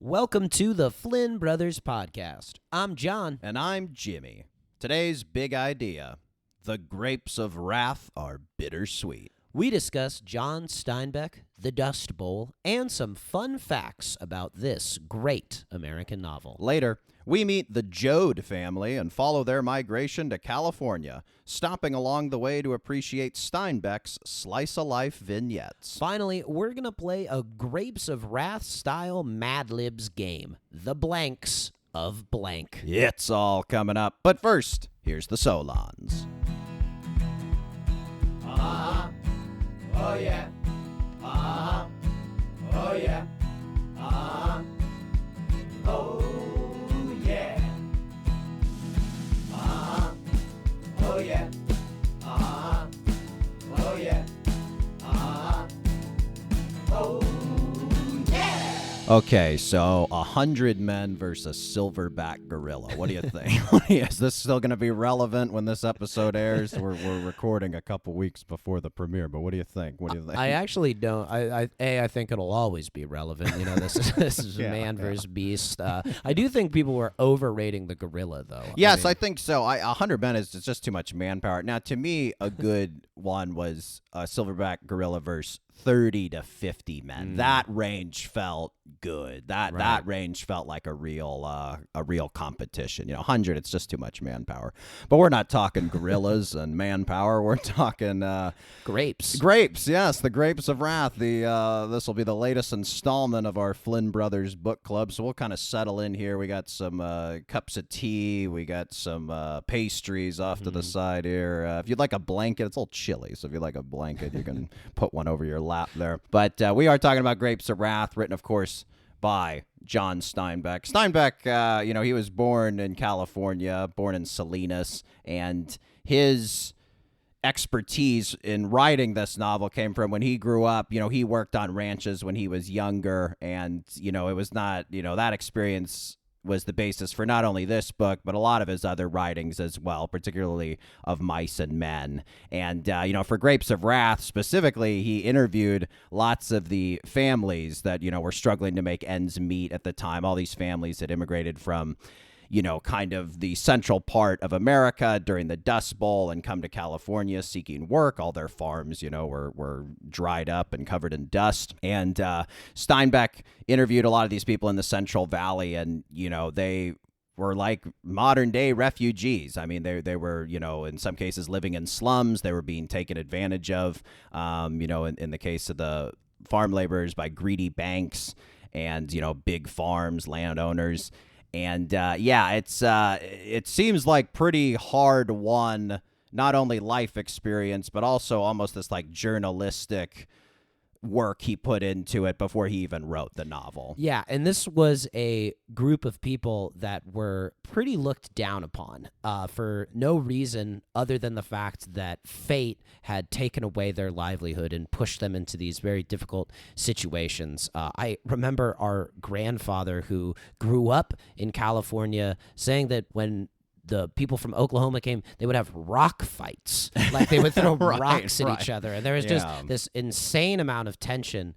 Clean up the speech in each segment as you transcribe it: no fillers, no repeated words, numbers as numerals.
Welcome to the Flynn Brothers podcast. I'm John. And I'm Jimmy. Today's big idea: the grapes of wrath are bittersweet. We discuss John Steinbeck, The Dust Bowl, and some fun facts about this great American novel. Later, we meet the Joad family and follow their migration to California, stopping along the way to appreciate Steinbeck's slice-of-life vignettes. Finally, we're going to play a Grapes of Wrath-style Mad Libs game, The Blanks of Blank. It's all coming up. But first, here's the Solons. Oh yeah. Oh yeah. Oh yeah. Oh yeah. Oh yeah. Oh yeah. Okay, so 100 men versus silverback gorilla. What do you think? Is this still going to be relevant when this episode airs? We're recording a couple weeks before the premiere, but what do you think? I actually don't. I think it'll always be relevant. You know, this is man versus beast. I do think people were overrating the gorilla, though. Yes, I think so. 100 men is just too much manpower. Now, to me, a good one was silverback gorilla versus 30 to 50 men. That range felt good. That range felt like a real competition. 100, it's just too much manpower. But we're not talking gorillas and manpower. We're talking grapes. Grapes, yes, the Grapes of Wrath. This will be the latest installment of our Flynn Brothers book club. So we'll kind of settle in here. We got some cups of tea. We got some pastries off to the side here. If you'd like a blanket, it's a little chilly. So if you'd like a blanket, you can put one over your lap there. But we are talking about Grapes of Wrath, written, of course, by John Steinbeck. Steinbeck, he was born in California, born in Salinas, and his expertise in writing this novel came from when he grew up. He worked on ranches when he was younger, and, it was not, that experience was the basis for not only this book, but a lot of his other writings as well, particularly of Mice and Men. And, for Grapes of Wrath specifically, he interviewed lots of the families that, were struggling to make ends meet at the time. All these families that immigrated from, kind of the central part of America during the Dust Bowl and come to California seeking work. All their farms, were dried up and covered in dust. And Steinbeck interviewed a lot of these people in the Central Valley, and, they were like modern day refugees. I mean, they were, in some cases living in slums. They were being taken advantage of, in the case of the farm laborers by greedy banks and, big farms, landowners. And it seems like pretty hard won, not only life experience, but also almost this like journalistic work he put into it before he even wrote the novel. Yeah, and this was a group of people that were pretty looked down upon for no reason other than the fact that fate had taken away their livelihood and pushed them into these very difficult situations. I remember our grandfather, who grew up in California, saying that when the people from Oklahoma came, they would have rock fights. Like they would throw rocks at each other. And there was just this insane amount of tension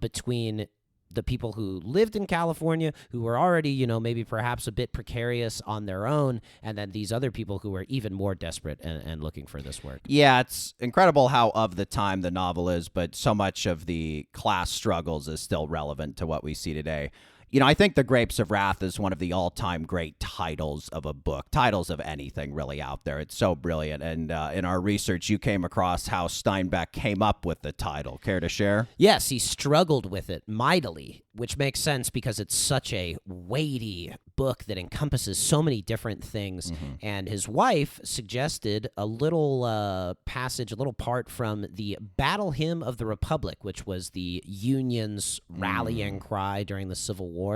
between the people who lived in California, who were already, maybe perhaps a bit precarious on their own, and then these other people who were even more desperate and looking for this work. Yeah, it's incredible how of the time the novel is, but so much of the class struggles is still relevant to what we see today. I think The Grapes of Wrath is one of the all-time great titles of a book, titles of anything really out there. It's so brilliant. And in our research, you came across how Steinbeck came up with the title. Care to share? Yes, he struggled with it mightily, which makes sense because it's such a weighty book that encompasses so many different things. And his wife suggested a little passage, a little part from the Battle Hymn of the Republic, which was the Union's rallying cry during the Civil War.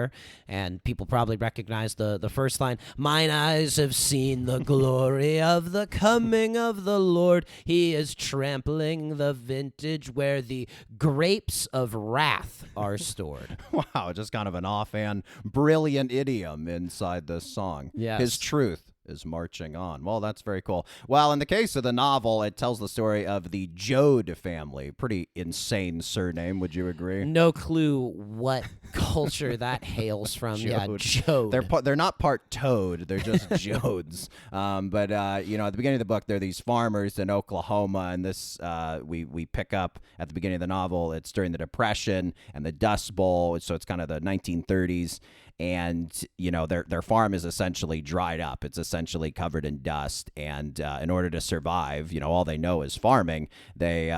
And people probably recognize the first line: "Mine eyes have seen the glory of the coming of the Lord. He is trampling the vintage where the grapes of wrath are stored." Wow, just kind of an offhand, brilliant idiom inside this song. Yes. His truth is marching on. Well, that's very cool. Well, in the case of the novel, it tells the story of the Joad family. Pretty insane surname, would you agree? No clue what culture that hails from. Yeah, Joad. They're not part toad. They're just Joads. But at the beginning of the book, there are these farmers in Oklahoma, and this we pick up at the beginning of the novel. It's during the Depression and the Dust Bowl, so it's kind of the 1930s. And, their farm is essentially dried up. It's essentially covered in dust. And in order to survive, all they know is farming. They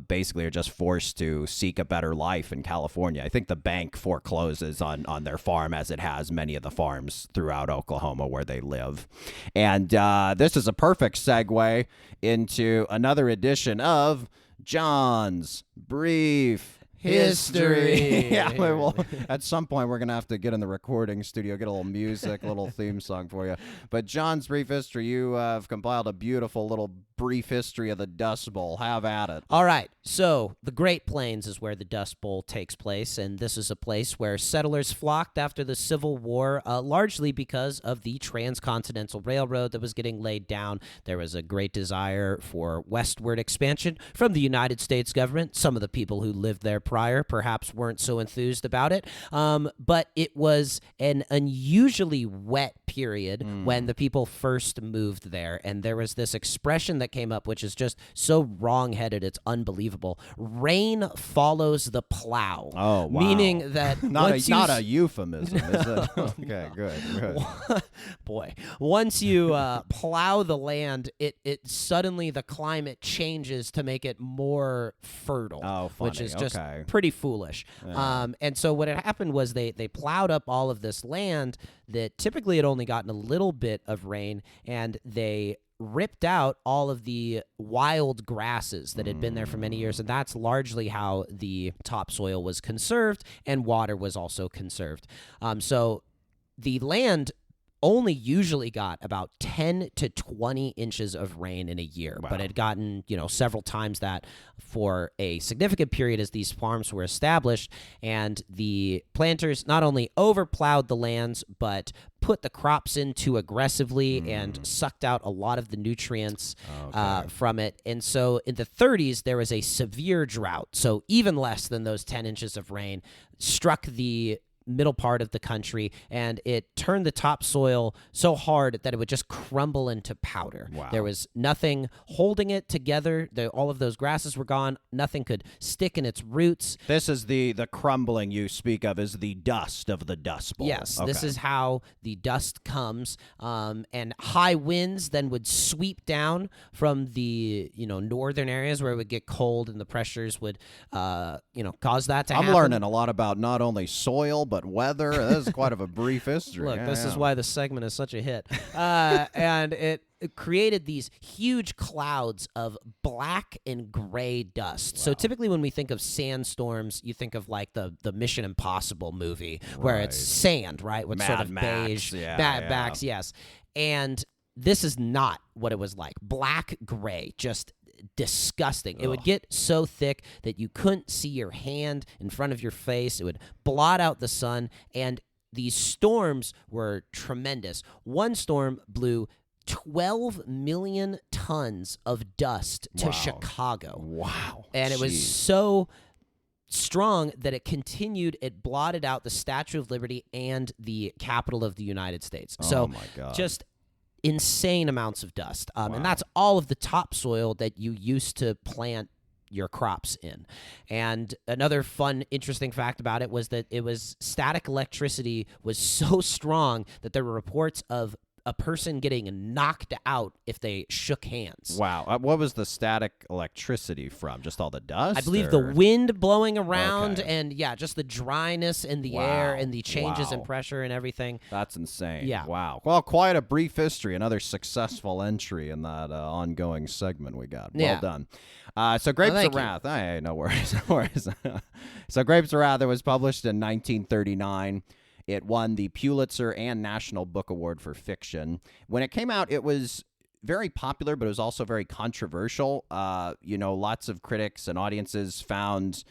basically are just forced to seek a better life in California. I think the bank forecloses on their farm, as it has many of the farms throughout Oklahoma where they live. And this is a perfect segue into another edition of John's Brief History. Yeah, well, at some point we're going to have to get in the recording studio, get a little music, a little theme song for you. But John's Brief History, you have compiled a beautiful little brief history of the Dust Bowl. Have at it. All right. So the Great Plains is where the Dust Bowl takes place, and this is a place where settlers flocked after the Civil War, largely because of the Transcontinental Railroad that was getting laid down. There was a great desire for westward expansion from the United States government. Some of the people who lived there prior perhaps weren't so enthused about it, but it was an unusually wet period when the people first moved there, and there was this expression that came up which is just so wrong-headed, it's unbelievable. Rain follows the plow. Oh, wow. Meaning that not a euphemism, is it? Okay, good. Boy, once you plow the land, it suddenly the climate changes to make it more fertile. Oh, funny. Which is just okay. pretty foolish. Yeah. And so what had happened was they plowed up all of this land that typically had only gotten a little bit of rain, and they ripped out all of the wild grasses that had been there for many years, and that's largely how the topsoil was conserved, and water was also conserved. So the land only usually got about 10 to 20 inches of rain in a year, Wow. but it had gotten, several times that for a significant period as these farms were established, and the planters not only overplowed the lands, but put the crops in too aggressively and sucked out a lot of the nutrients from it. And so in the 30s, there was a severe drought. So even less than those 10 inches of rain struck the middle part of the country, and it turned the topsoil so hard that it would just crumble into powder. Wow. There was nothing holding it together. All of those grasses were gone. Nothing could stick in its roots. This is the crumbling you speak of is the dust of the Dust Bowl. Yes, Okay. this is how the dust comes, and high winds then would sweep down from the northern areas where it would get cold, and the pressures would cause that to happen. I'm learning a lot about not only soil but weather. This is quite of a brief history. Look, Yeah, this is yeah. why the segment is such a hit. And it created these huge clouds of black and gray dust. So typically when we think of sandstorms, you think of like the Mission Impossible movie where it's sand, right? With sort Mad of Max, beige, yeah, Mad yeah. Max, yes. And this is not what it was like. Black, gray, just disgusting. It would get so thick that you couldn't see your hand in front of your face. It would blot out the sun, and these storms were tremendous. One storm blew 12 million tons of dust to Wow. Chicago. Wow. And it was Jeez. so strong that it continued. It blotted out the Statue of Liberty and the Capitol of the United States. Oh So my God. just insane amounts of dust. And that's all of the topsoil that you used to plant your crops in. And another fun, interesting fact about it was that it was static electricity was so strong that there were reports of a person getting knocked out if they shook hands. Wow. What was the static electricity from? Just all the dust? I believe or? the wind blowing around Okay. and, just the dryness in the Wow. air and the changes in Wow. pressure and everything. That's insane. Yeah. Wow. Well, quite a brief history. Another successful entry in that ongoing segment we got. Well Yeah. done. So Grapes thank of you. Wrath. Hey, no worries. No worries. So Grapes of Wrath, it was published in 1939. It won the Pulitzer and National Book Award for Fiction. When it came out, it was very popular, but it was also very controversial. Lots of critics and audiences found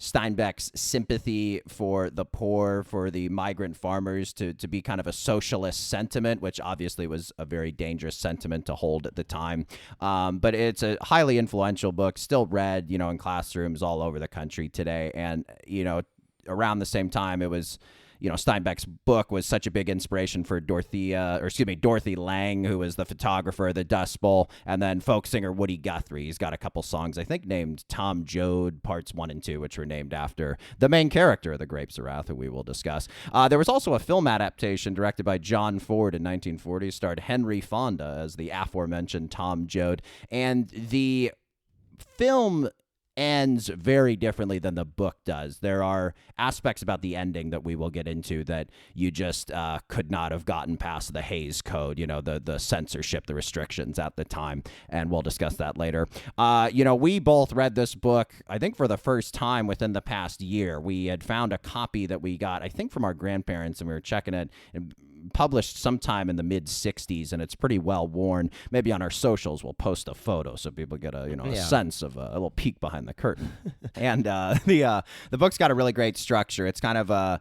Steinbeck's sympathy for the poor, for the migrant farmers to be kind of a socialist sentiment, which obviously was a very dangerous sentiment to hold at the time. But it's a highly influential book, still read, in classrooms all over the country today. And, around the same time, it was, Steinbeck's book was such a big inspiration for Dorothy Lang, who was the photographer, the Dust Bowl, and then folk singer Woody Guthrie. He's got a couple songs, I think, named Tom Joad, Parts 1 and 2, which were named after the main character of The Grapes of Wrath, who we will discuss. There was also a film adaptation directed by John Ford in 1940, starred Henry Fonda as the aforementioned Tom Joad, and the film ends very differently than the book does. There are aspects about the ending that we will get into that you just could not have gotten past the Hays Code, the censorship, the restrictions at the time, and we'll discuss that later. We both read this book, I think, for the first time within the past year. We had found a copy that we got, I think, from our grandparents, and we were checking it, and published sometime in the mid-'60s, and it's pretty well worn. Maybe on our socials we'll post a photo so people get a sense of a little peek behind the curtain. And the book's got a really great structure. It's kind of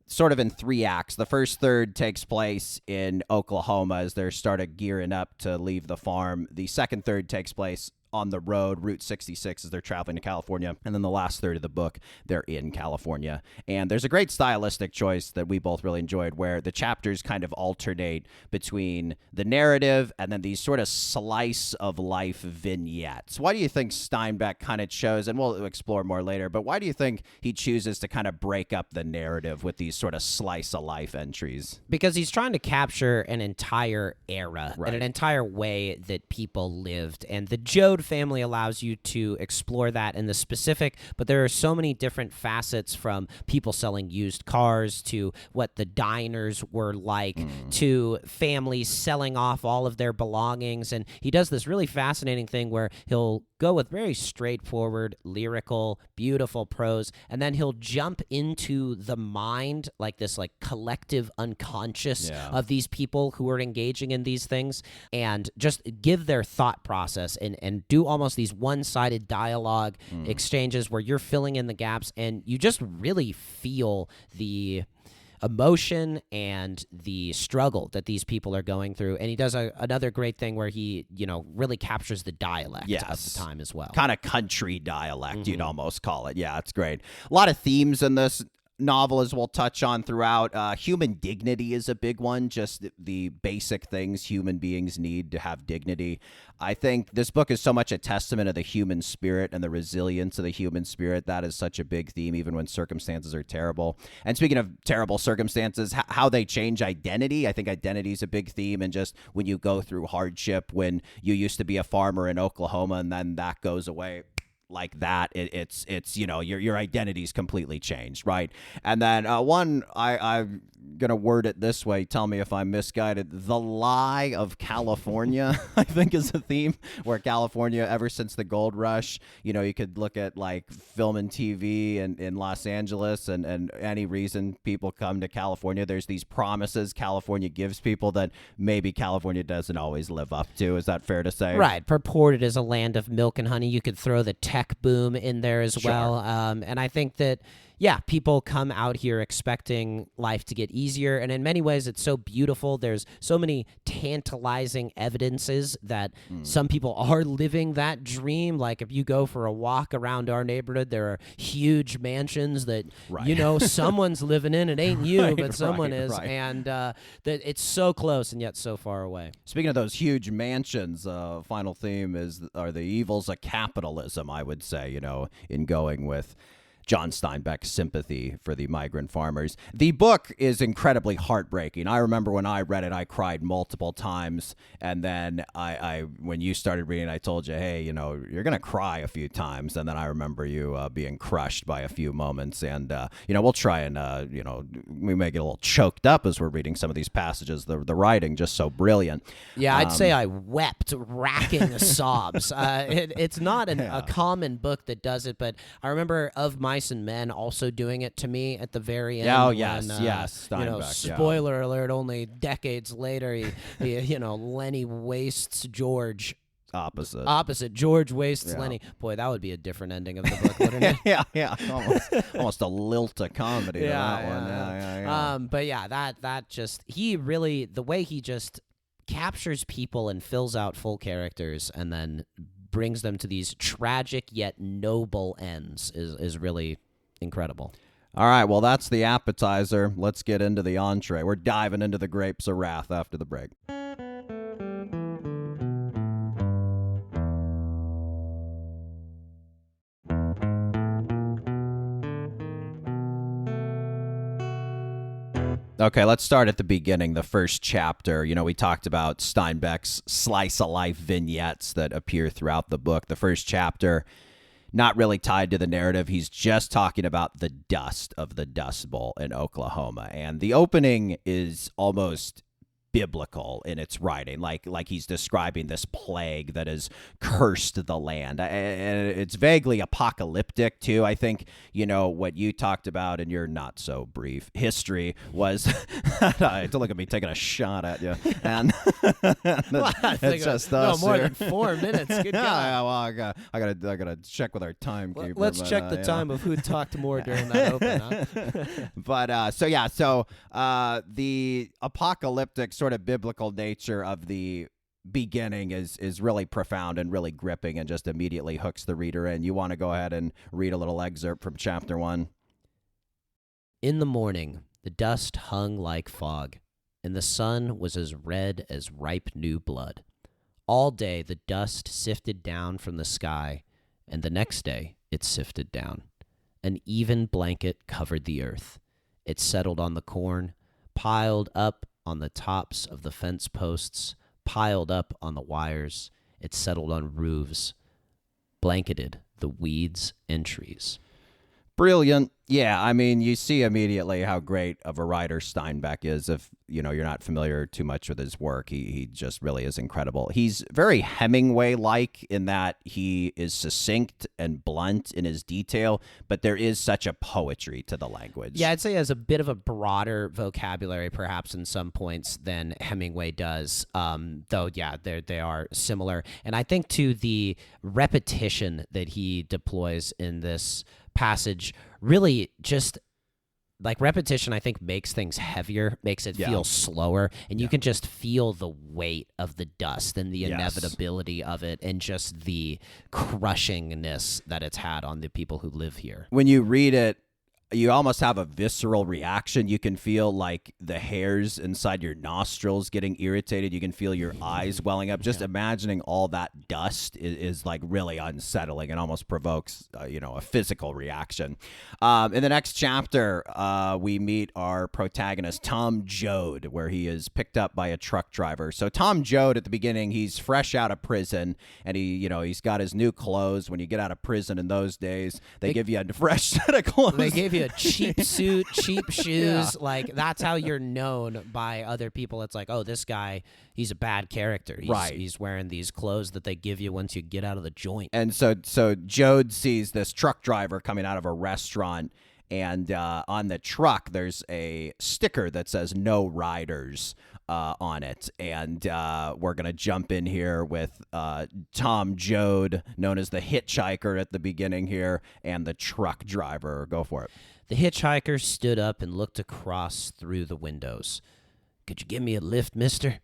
sort of in 3 acts. The first third takes place in Oklahoma as they're started gearing up to leave the farm. The second third takes place on the road, Route 66, as they're traveling to California. And then the last third of the book, they're in California. And there's a great stylistic choice that we both really enjoyed, where the chapters kind of alternate between the narrative and then these sort of slice of life vignettes. Why do you think Steinbeck kind of chose, and we'll explore more later, but why do you think he chooses to kind of break up the narrative with these sort of slice of life entries? Because he's trying to capture an entire era Right. and an entire way that people lived. And the Joad family allows you to explore that in the specific, but there are so many different facets, from people selling used cars to what the diners were like to families selling off all of their belongings. And he does this really fascinating thing where he'll go with very straightforward, lyrical, beautiful prose, and then he'll jump into the mind, like this collective unconscious of these people who are engaging in these things, and just give their thought process and do almost these one-sided dialogue exchanges where you're filling in the gaps, and you just really feel the emotion and the struggle that these people are going through. And he does another great thing where he, really captures the dialect of the time as well. Kind of country dialect, you'd almost call it. Yeah, it's great. A lot of themes in this novel, as we'll touch on throughout. Human dignity is a big one, just the basic things human beings need to have dignity. I think this book is so much a testament of the human spirit and the resilience of the human spirit. That is such a big theme, even when circumstances are terrible. And speaking of terrible circumstances, how they change identity. I think identity is a big theme, and just when you go through hardship, when you used to be a farmer in Oklahoma and then that goes away, like that, it's your identity's completely changed, right? And then I'm gonna word it this way, tell me if I'm misguided. The lie of California, I think, is a theme, where California, ever since the gold rush, you could look at like film and TV in Los Angeles, and any reason people come to California, there's these promises California gives people that maybe California doesn't always live up to. Is that fair to say? Right. Purported as a land of milk and honey. You could throw the tech boom in there as well. And I think that, people come out here expecting life to get easier. And in many ways, it's so beautiful. There's so many tantalizing evidences that some people are living that dream. Like if you go for a walk around our neighborhood, there are huge mansions that, someone's living in. It ain't you, but someone is. Right. And that it's so close and yet so far away. Speaking of those huge mansions, final theme are the evils of capitalism, I would say, in going with John Steinbeck's sympathy for the migrant farmers. The book is incredibly heartbreaking. I remember when I read it, I cried multiple times. And then when you started reading, I told you, hey, you're going to cry a few times. And then I remember you being crushed by a few moments. And, we'll try and, we may get a little choked up as we're reading some of these passages. The writing just so brilliant. Yeah, I'd say I wept, racking sobs. It's not a common book that does it, but I remember Of Mice and Men also doing it to me at the very end. Oh, yes, when, yes. Steinbeck, spoiler alert, only decades later, he Lenny wastes George Opposite. George wastes Yeah. Lenny. Boy, that would be a different ending of the book, wouldn't it? yeah. Almost a lilt of comedy to that one. Yeah. But yeah, that just the way he just captures people and fills out full characters and then brings them to these tragic yet noble ends is really incredible. All right, well, that's the appetizer. Let's get into the entree. We're diving into the grapes of wrath after the break. Okay, let's start at the beginning, the first chapter. You know, we talked about Steinbeck's slice-of-life vignettes that appear throughout the book. The first chapter, not really tied to the narrative. He's just talking about the dust of the Dust Bowl in Oklahoma. And the opening is almost biblical in its writing, like he's describing this plague that has cursed the land, and it's vaguely apocalyptic too. I think, you know, what you talked about in your not so brief history was don't look at me taking a shot at you, and it's just us more here. than 4 minutes. Good God. Yeah, well, I gotta check with our timekeeper. Let's check the time of who talked more during that open. Huh? But so the apocalyptic sort of biblical nature of the beginning is really profound and really gripping and just immediately hooks the reader in. You want to go ahead and read a little excerpt from chapter 1? In the morning, the dust hung like fog, and the sun was as red as ripe new blood. All day the dust sifted down from the sky, and the next day it sifted down. An even blanket covered the earth. It settled on the corn, piled up on the tops of the fence posts, piled up on the wires. It settled on roofs, blanketed the weeds and trees. Brilliant. Yeah, I mean, you see immediately how great of a writer Steinbeck is. If, you know, you're not familiar too much with his work, he just really is incredible. He's very Hemingway-like in that he is succinct and blunt in his detail, but there is such a poetry to the language. Yeah, I'd say he has a bit of a broader vocabulary, perhaps in some points, than Hemingway does. Though, yeah, they are similar. And I think, too, the repetition that he deploys in this passage really just like repetition, I think, makes things heavier, makes it feel slower, and you can just feel the weight of the dust and the inevitability of it and just the crushingness that it's had on the people who live here. When you read it, you almost have a visceral reaction. You can feel like the hairs inside your nostrils getting irritated. You can feel your eyes welling up. Just imagining all that dust is like really unsettling and almost provokes, a physical reaction. In the next chapter, we meet our protagonist, Tom Joad, where he is picked up by a truck driver. So Tom Joad, at the beginning, he's fresh out of prison, and he's got his new clothes. When you get out of prison in those days, they give you a fresh set of clothes. They gave you a cheap suit, cheap shoes. Like, that's how you're known by other people. It's like, oh, this guy, he's a bad character. He's wearing these clothes that they give you once you get out of the joint. And so Joad sees this truck driver coming out of a restaurant, and on the truck there's a sticker that says "No Riders" on it. And we're going to jump in here with Tom Joad, known as the hitchhiker at the beginning here, and the truck driver. Go for it. The hitchhiker stood up and looked across through the windows. "Could you give me a lift, mister?"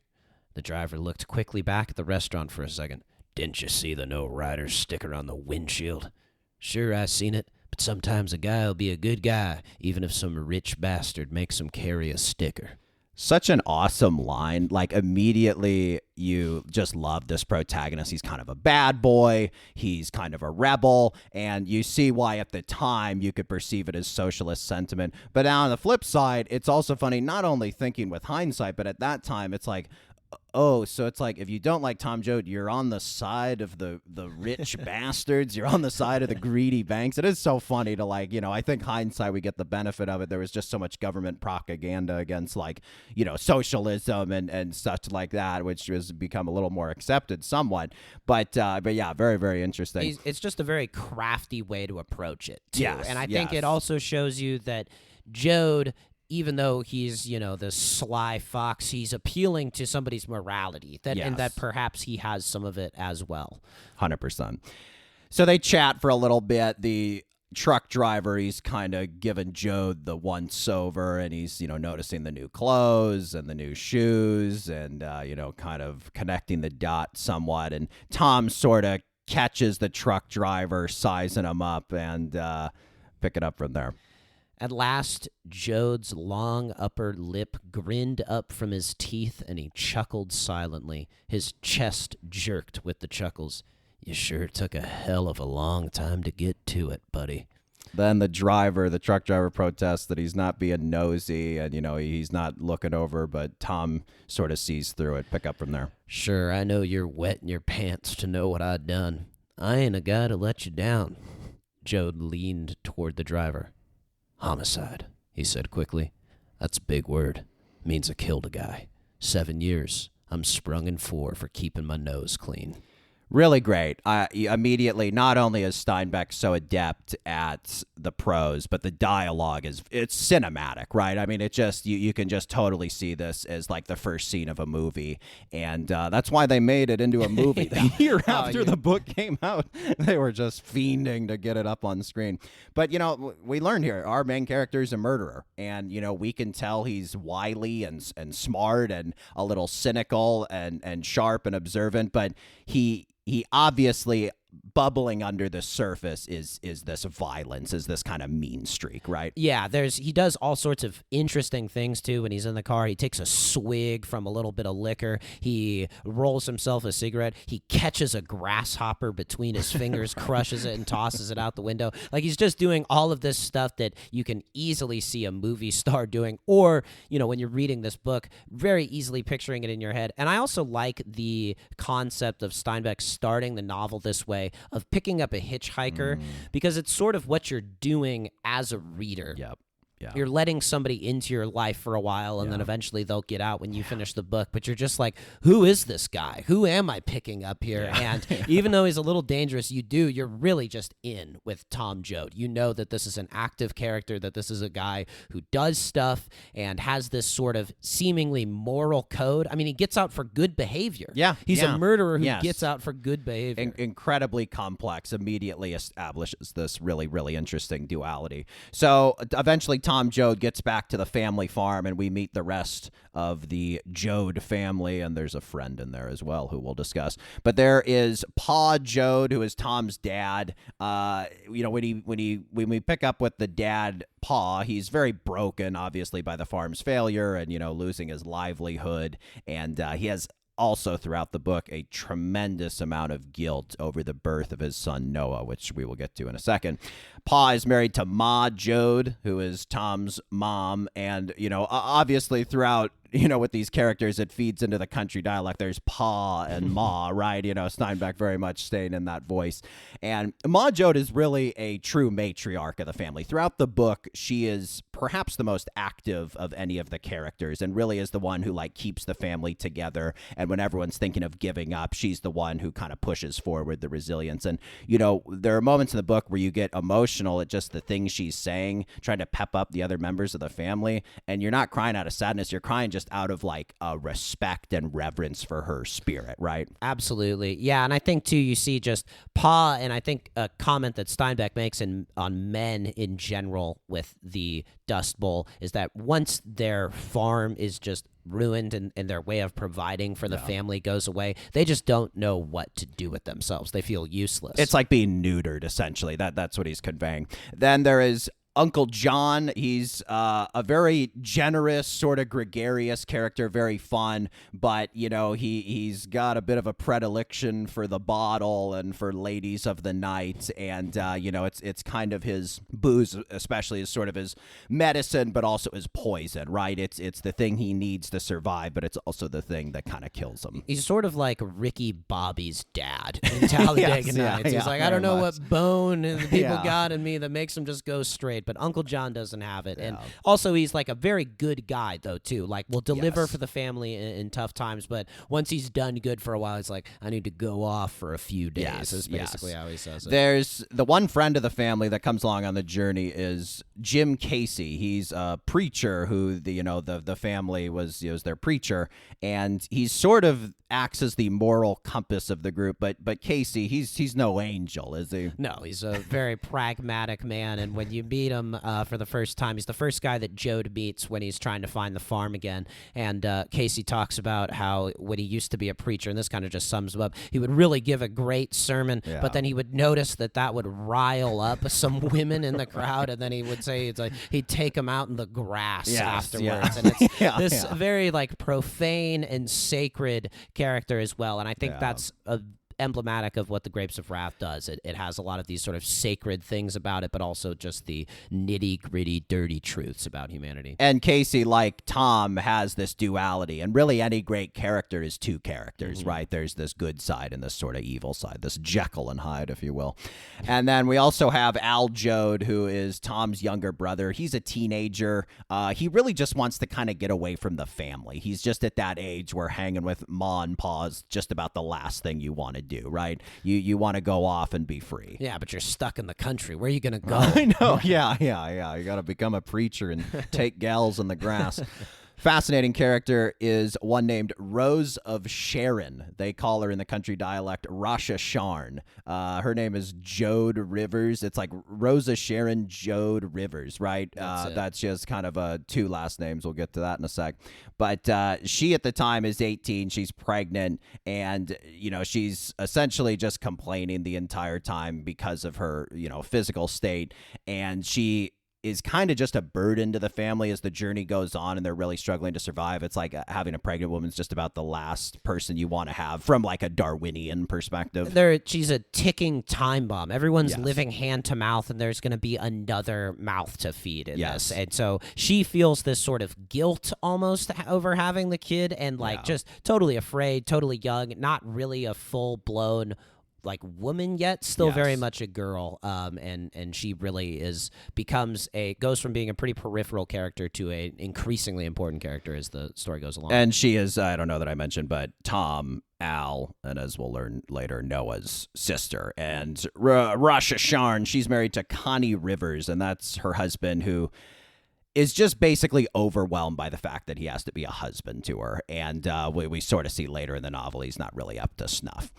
The driver looked quickly back at the restaurant for a second. "Didn't you see the No Riders sticker on the windshield?" "Sure, I seen it, but sometimes a guy'll be a good guy, even if some rich bastard makes him carry a sticker." Such an awesome line. Like, immediately you just love this protagonist. He's kind of a bad boy. He's kind of a rebel. And you see why at the time you could perceive it as socialist sentiment. But now on the flip side, it's also funny, not only thinking with hindsight, but at that time it's like, oh, so it's like, if you don't like Tom Joad, you're on the side of the rich bastards. You're on the side of the greedy banks. It is so funny to, like, I think hindsight, we get the benefit of it. There was just so much government propaganda against, like, socialism and such like that, which has become a little more accepted somewhat. But yeah, very, very interesting. It's just a very crafty way to approach it, too. Yes, and I think it also shows you that Joad even though he's, this sly fox, he's appealing to somebody's morality and Yes. that perhaps he has some of it as well. 100%. So they chat for a little bit. The truck driver, he's kind of giving Joad the once over, and he's, noticing the new clothes and the new shoes and, kind of connecting the dots somewhat. And Tom sort of catches the truck driver, sizing him up, and pick it up from there. At last, Joad's long upper lip grinned up from his teeth, and he chuckled silently. His chest jerked with the chuckles. You sure took a hell of a long time to get to it, buddy. Then the truck driver protests that he's not being nosy and, he's not looking over, but Tom sort of sees through it. Pick up from there. Sure, I know you're wet in your pants to know what I done. I ain't a guy to let you down. Joad leaned toward the driver. Homicide, he said quickly. That's a big word. Means I killed a guy. 7 years. I'm sprung in 4 for keeping my nose clean. Really great. Immediately, not only is Steinbeck so adept at the prose, but the dialogue it's cinematic, right? I mean, it just you can just totally see this as like the first scene of a movie, and that's why they made it into a movie. The year after the book came out, they were just fiending to get it up on screen. But we learned here our main character is a murderer, and we can tell he's wily and smart and a little cynical and sharp and observant, but he obviously bubbling under the surface is this violence, is this kind of mean streak, right? Yeah, he does all sorts of interesting things too when he's in the car. He takes a swig from a little bit of liquor. He rolls himself a cigarette. He catches a grasshopper between his fingers, crushes it, and tosses it out the window. Like, he's just doing all of this stuff that you can easily see a movie star doing, or, when you're reading this book, very easily picturing it in your head. And I also like the concept of Steinbeck starting the novel this way, of picking up a hitchhiker, because it's sort of what you're doing as a reader. Yep. Yeah. You're letting somebody into your life for a while, and then eventually they'll get out when you finish the book. But you're just like, who is this guy? Who am I picking up here? Yeah. And even though he's a little dangerous, you're really just in with Tom Joad. You know that this is an active character, that this is a guy who does stuff and has this sort of seemingly moral code. I mean, he gets out for good behavior. Yeah. He's a murderer who Yes. gets out for good behavior. Incredibly complex, immediately establishes this really, really interesting duality. So eventually Tom Joad gets back to the family farm, and we meet the rest of the Joad family, and there's a friend in there as well who we'll discuss. But there is Pa Joad, who is Tom's dad. When we pick up with the dad, Pa, he's very broken, obviously, by the farm's failure and, losing his livelihood, and he has also throughout the book a tremendous amount of guilt over the birth of his son Noah, which we will get to in a second. Pa is married to Ma Joad, who is Tom's mom, and obviously throughout with these characters, it feeds into the country dialect. There's Pa and Ma, right? Steinbeck very much staying in that voice. And Ma Joad is really a true matriarch of the family. Throughout the book, she is perhaps the most active of any of the characters, and really is the one who keeps the family together. And when everyone's thinking of giving up, she's the one who kind of pushes forward the resilience. And there are moments in the book where you get emotional at just the things she's saying, trying to pep up the other members of the family, and you're not crying out of sadness, you're crying just out of a respect and reverence for her spirit, right? Absolutely. Yeah, and I think too you see just Pa, and I think a comment that Steinbeck makes on men in general with the Dust Bowl is that once their farm is just ruined and their way of providing for the family goes away, they just don't know what to do with themselves. They feel useless. It's like being neutered, essentially. That's what he's conveying. Then there is Uncle John. He's a very generous, sort of gregarious character, very fun, but he's got a bit of a predilection for the bottle and for ladies of the night, and it's kind of his booze, especially, is sort of his medicine, but also his poison, right? It's the thing he needs to survive, but it's also the thing that kind of kills him. He's sort of like Ricky Bobby's dad in Talladega Nights. He's like, I don't know what bone the people got in me that makes him just go straight, but Uncle John doesn't have it. And also he's like a very good guy though too. Like will deliver for the family in tough times, but once he's done good for a while, he's like, I need to go off for a few days. Is basically how he says it. There's the one friend of the family that comes along on the journey is Jim Casey. He's a preacher who the family was their preacher, and he's sort of acts as the moral compass of the group. But Casey, he's no angel, is he? No, he's a very pragmatic man, and when you meet him for the first time, he's the first guy that Joad meets when he's trying to find the farm again. And Casey talks about how when he used to be a preacher, and this kind of just sums him up, he would really give a great sermon, but then he would notice that would rile up some women in the crowd, and then he would say it's like he'd take them out in the grass afterwards. And it's this very like profane and sacred character as well, and I think that's emblematic of what the Grapes of Wrath does. It has a lot of these sort of sacred things about it, but also just the nitty-gritty, dirty truths about humanity. And Casey, like Tom, has this duality, and really any great character is two characters, right? There's this good side and this sort of evil side, this Jekyll and Hyde, if you will. And then we also have Al Joad, who is Tom's younger brother. He's a teenager. He really just wants to kind of get away from the family. He's just at that age where hanging with Ma and Pa is just about the last thing you want to do, right? You want to go off and be free. Yeah, but you're stuck in the country. Where are you going to go? I know. Yeah. You got to become a preacher and take gals in the grass. Fascinating character is one named Rose of Sharon. They call her in the country dialect Rasha Sharn. Her name is Joad Rivers. It's like Rosa Sharon Joad Rivers, right? That's just kind of two last names. We'll get to that in a sec. But she at the time is 18. She's pregnant, and she's essentially just complaining the entire time because of her physical state, and she is kind of just a burden to the family as the journey goes on, and they're really struggling to survive. It's like having a pregnant woman's just about the last person you want to have from like a Darwinian perspective. She's a ticking time bomb. Everyone's living hand to mouth, and there's going to be another mouth to feed in this. And so she feels this sort of guilt almost over having the kid, and like just totally afraid, totally young, not really a full-blown like woman yet, still very much a girl, and she really goes from being a pretty peripheral character to an increasingly important character as the story goes along. And she is, I don't know that I mentioned, but Tom, Al, and as we'll learn later, Noah's sister. And Rasha Sharn, she's married to Connie Rivers, and that's her husband, who is just basically overwhelmed by the fact that he has to be a husband to her. And we sort of see later in the novel he's not really up to snuff.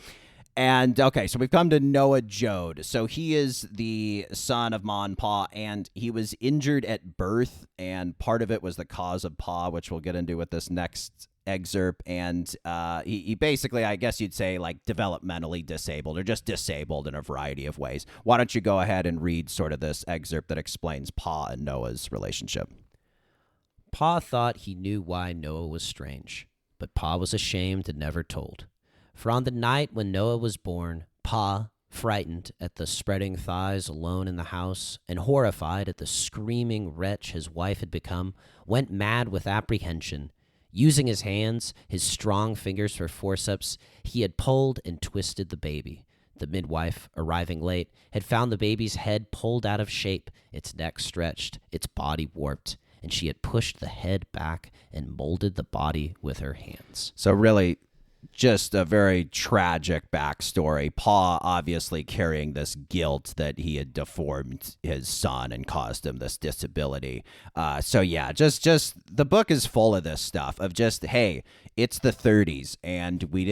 And, okay, so we've come to Noah Joad. So he is the son of Ma and Pa, and he was injured at birth, and part of it was the cause of Pa, which we'll get into with this next excerpt. And he basically, I guess you'd say, like, developmentally disabled, or just disabled in a variety of ways. Why don't you go ahead and read sort of this excerpt that explains Pa and Noah's relationship? Pa thought he knew why Noah was strange, but Pa was ashamed and never told. For on the night when Noah was born, Pa, frightened at the spreading thighs alone in the house, and horrified at the screaming wretch his wife had become, went mad with apprehension. Using his hands, his strong fingers for forceps, he had pulled and twisted the baby. The midwife, arriving late, had found the baby's head pulled out of shape, its neck stretched, its body warped, and she had pushed the head back and molded the body with her hands. So really, just a very tragic backstory. Pa obviously carrying this guilt that he had deformed his son and caused him this disability. So yeah, just the book is full of this stuff of just, hey, it's the 30s and we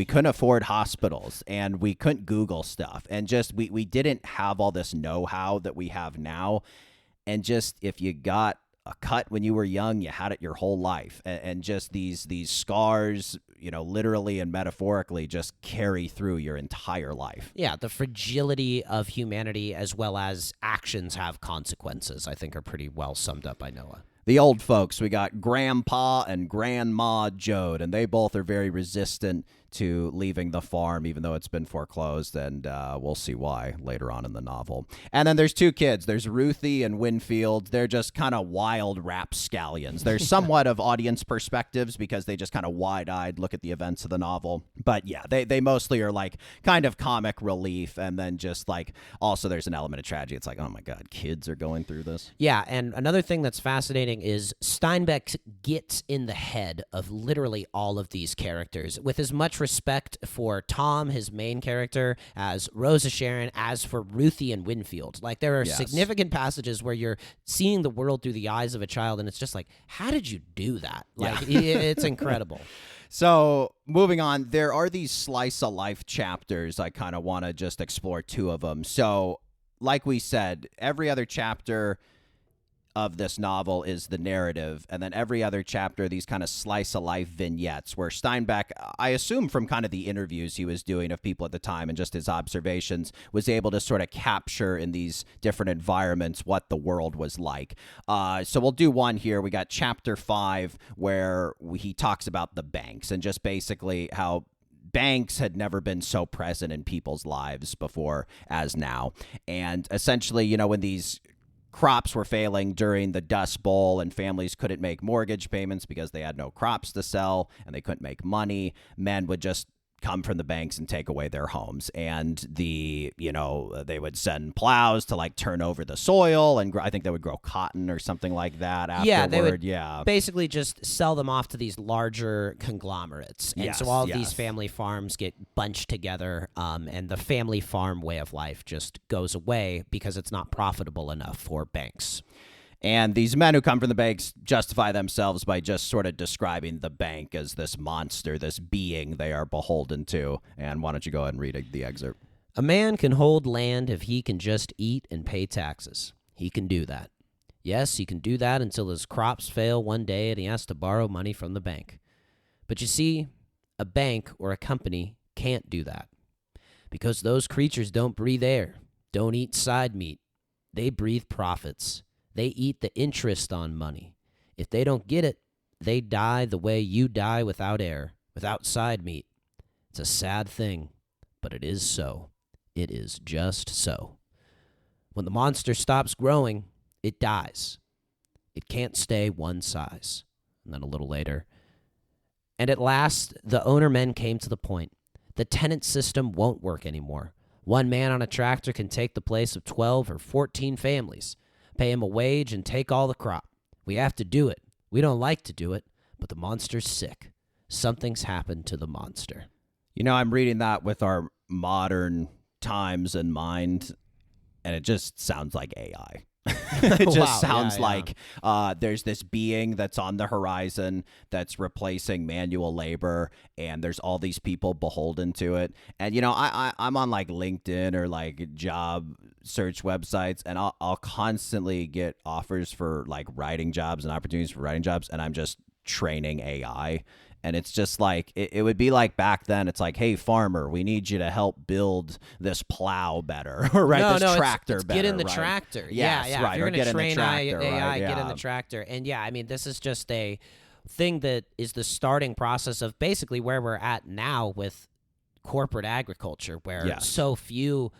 couldn't afford hospitals and we couldn't Google stuff, and just we didn't have all this know-how that we have now. And just if you got a cut when you were young, you had it your whole life, and just these scars, literally and metaphorically, just carry through your entire life. Yeah, the fragility of humanity as well as actions have consequences, I think, are pretty well summed up by Noah. The old folks, we got Grandpa and Grandma Joad, and they both are very resistant to leaving the farm, even though it's been foreclosed, and we'll see why later on in the novel. And then there's two kids. There's Ruthie and Winfield. They're just kind of wild rapscallions. There's somewhat of audience perspectives because they just kind of wide-eyed look at the events of the novel. But yeah, they mostly are like kind of comic relief, and then just like also there's an element of tragedy. It's like, oh my God, kids are going through this. Yeah, and another thing that's fascinating is Steinbeck gets in the head of literally all of these characters with as much respect for Tom, his main character, as Rosa Sharon, as for Ruthie and Winfield. Like, there are significant passages where you're seeing the world through the eyes of a child, and it's just like, how did you do that? Like, it's incredible. So moving on, there are these slice of life chapters. I kind of want to just explore two of them. So like we said, every other chapter of this novel is the narrative, and then every other chapter, these kind of slice-of-life vignettes where Steinbeck, I assume from kind of the interviews he was doing of people at the time and just his observations, was able to sort of capture in these different environments what the world was like. So we'll do one here. We got chapter 5 where he talks about the banks and just basically how banks had never been so present in people's lives before as now. And essentially, you know, when these crops were failing during the Dust Bowl and families couldn't make mortgage payments because they had no crops to sell and they couldn't make money, men would just come from the banks and take away their homes. And they would send plows to like turn over the soil, and I think they would grow cotton or something like that afterward. Yeah, they would basically just sell them off to these larger conglomerates. And so all of these family farms get bunched together, and the family farm way of life just goes away because it's not profitable enough for banks. And these men who come from the banks justify themselves by just sort of describing the bank as this monster, this being they are beholden to. And why don't you go ahead and read the excerpt? A man can hold land if he can just eat and pay taxes. He can do that. Yes, he can do that until his crops fail one day and he has to borrow money from the bank. But you see, a bank or a company can't do that. Because those creatures don't breathe air, don't eat side meat. They breathe profits. They eat the interest on money. If they don't get it, they die the way you die without air, without side meat. It's a sad thing, but it is so. It is just so. When the monster stops growing, it dies. It can't stay one size. And then a little later. And at last, the owner men came to the point. The tenant system won't work anymore. One man on a tractor can take the place of 12 or 14 families. Pay him a wage and take all the crop. We have to do it. We don't like to do it, but the monster's sick. Something's happened to the monster. You know, I'm reading that with our modern times in mind, and it just sounds like AI. It just sounds like there's this being that's on the horizon that's replacing manual labor, and there's all these people beholden to it. And, you know, I'm on like LinkedIn or like job search websites, and I'll constantly get offers for like writing jobs and opportunities for writing jobs, and I'm just training AI. And it's just like, it would be like back then, it's like, hey, farmer, we need you to help build this plow better, or this tractor better. Get in the right? tractor. Yes, yeah. Right. If you're going to train AI, right? get in the tractor. And yeah, I mean, this is just a thing that is the starting process of basically where we're at now with corporate agriculture, where so few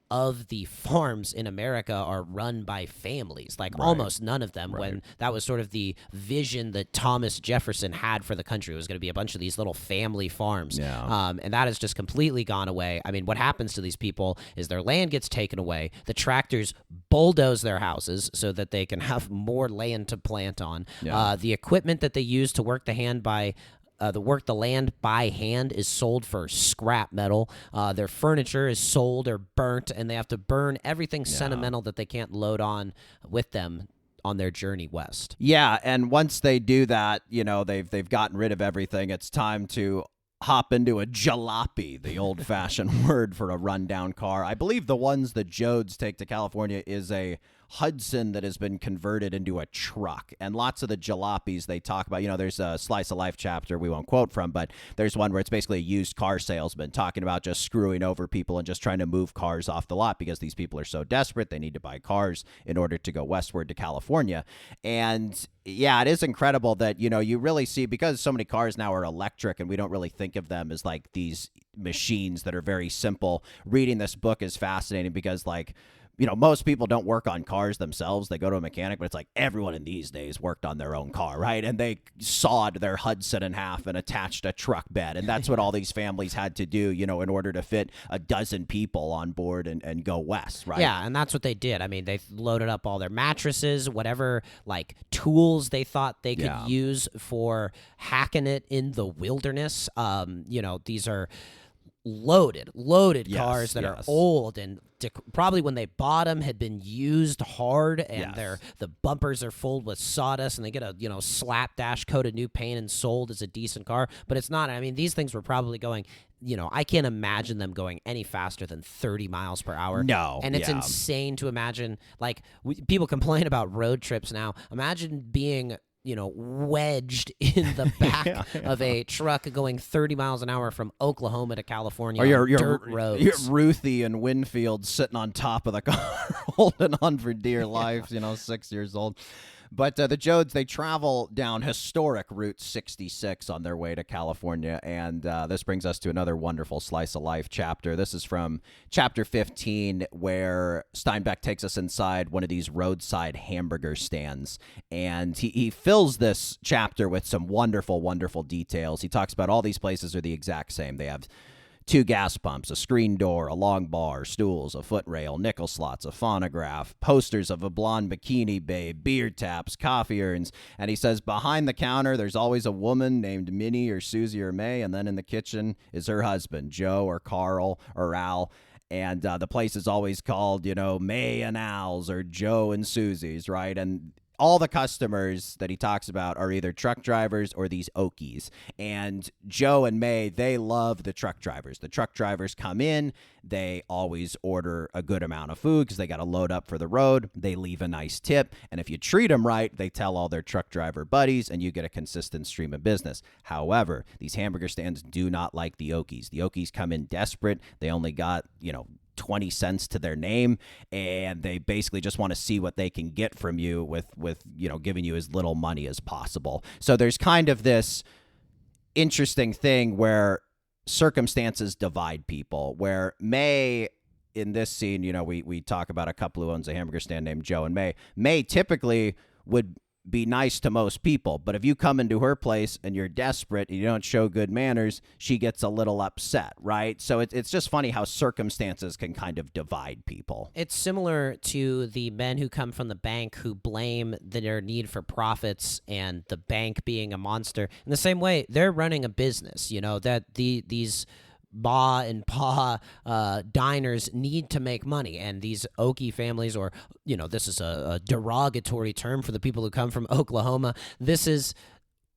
of the farms in America are run by families, like almost none of them, when that was sort of the vision that Thomas Jefferson had for the country. It was going to be a bunch of these little family farms. And that has just completely gone away. I mean, what happens to these people is their land gets taken away. The tractors bulldoze their houses so that they can have more land to plant on. The equipment that they use to work the land by hand is sold for scrap metal. Their furniture is sold or burnt, and they have to burn everything sentimental that they can't load on with them on their journey west. Yeah, and once they do that, you know, they've gotten rid of everything. It's time to hop into a jalopy, the old-fashioned word for a rundown car. I believe the ones that Joads take to California is a Hudson that has been converted into a truck. And lots of the jalopies they talk about, there's a Slice of Life chapter we won't quote from, but there's one where it's basically a used car salesman talking about just screwing over people and just trying to move cars off the lot because these people are so desperate. They need to buy cars in order to go westward to California. And yeah, it is incredible that, you really see, because so many cars now are electric and we don't really think of them as like these machines that are very simple. Reading this book is fascinating because most people don't work on cars themselves. They go to a mechanic, but it's like everyone in these days worked on their own car, right? And they sawed their Hudson in half and attached a truck bed. And that's what all these families had to do, in order to fit a dozen people on board and go west, right? Yeah, and that's what they did. I mean, they loaded up all their mattresses, whatever, tools they thought they could use for hacking it in the wilderness. These are loaded cars that are old and probably when they bought them had been used hard, and the bumpers are filled with sawdust, and they get a slapdash coat of new paint and sold as a decent car. But it's not. I mean, these things were probably going, I can't imagine them going any faster than 30 miles per hour. No, and it's insane to imagine. People complain about road trips now. Imagine being wedged in the back of a truck going 30 miles an hour from Oklahoma to California on dirt roads. You're Ruthie and Winfield sitting on top of the car, holding on for dear life, 6 years old. But the Joads, they travel down historic Route 66 on their way to California, and this brings us to another wonderful Slice of Life chapter. This is from chapter 15, where Steinbeck takes us inside one of these roadside hamburger stands, and he fills this chapter with some wonderful, wonderful details. He talks about all these places are the exact same. They have 2 gas pumps, a screen door, a long bar, stools, a footrail, nickel slots, a phonograph, posters of a blonde bikini babe, beer taps, coffee urns. And he says behind the counter, there's always a woman named Minnie or Susie or May. And then in the kitchen is her husband, Joe or Carl or Al. And the place is always called, May and Al's or Joe and Susie's, right? And all the customers that he talks about are either truck drivers or these Okies. And Joe and May, they love the truck drivers. The truck drivers come in. They always order a good amount of food because they got to load up for the road. They leave a nice tip. And if you treat them right, they tell all their truck driver buddies, and you get a consistent stream of business. However, these hamburger stands do not like the Okies. The Okies come in desperate. They only got, 20 cents to their name, and they basically just want to see what they can get from you with giving you as little money as possible. So there's kind of this interesting thing where circumstances divide people, where May, in this scene, we talk about a couple who owns a hamburger stand named Joe and May. May typically would be nice to most people, but if you come into her place and you're desperate and you don't show good manners, she gets a little upset, right? So it's just funny how circumstances can kind of divide people. It's similar to the men who come from the bank who blame their need for profits and the bank being a monster. In the same way, they're running a business, that these Ma and Pa diners need to make money, and these Okie families, or this is a derogatory term for the people who come from Oklahoma, this is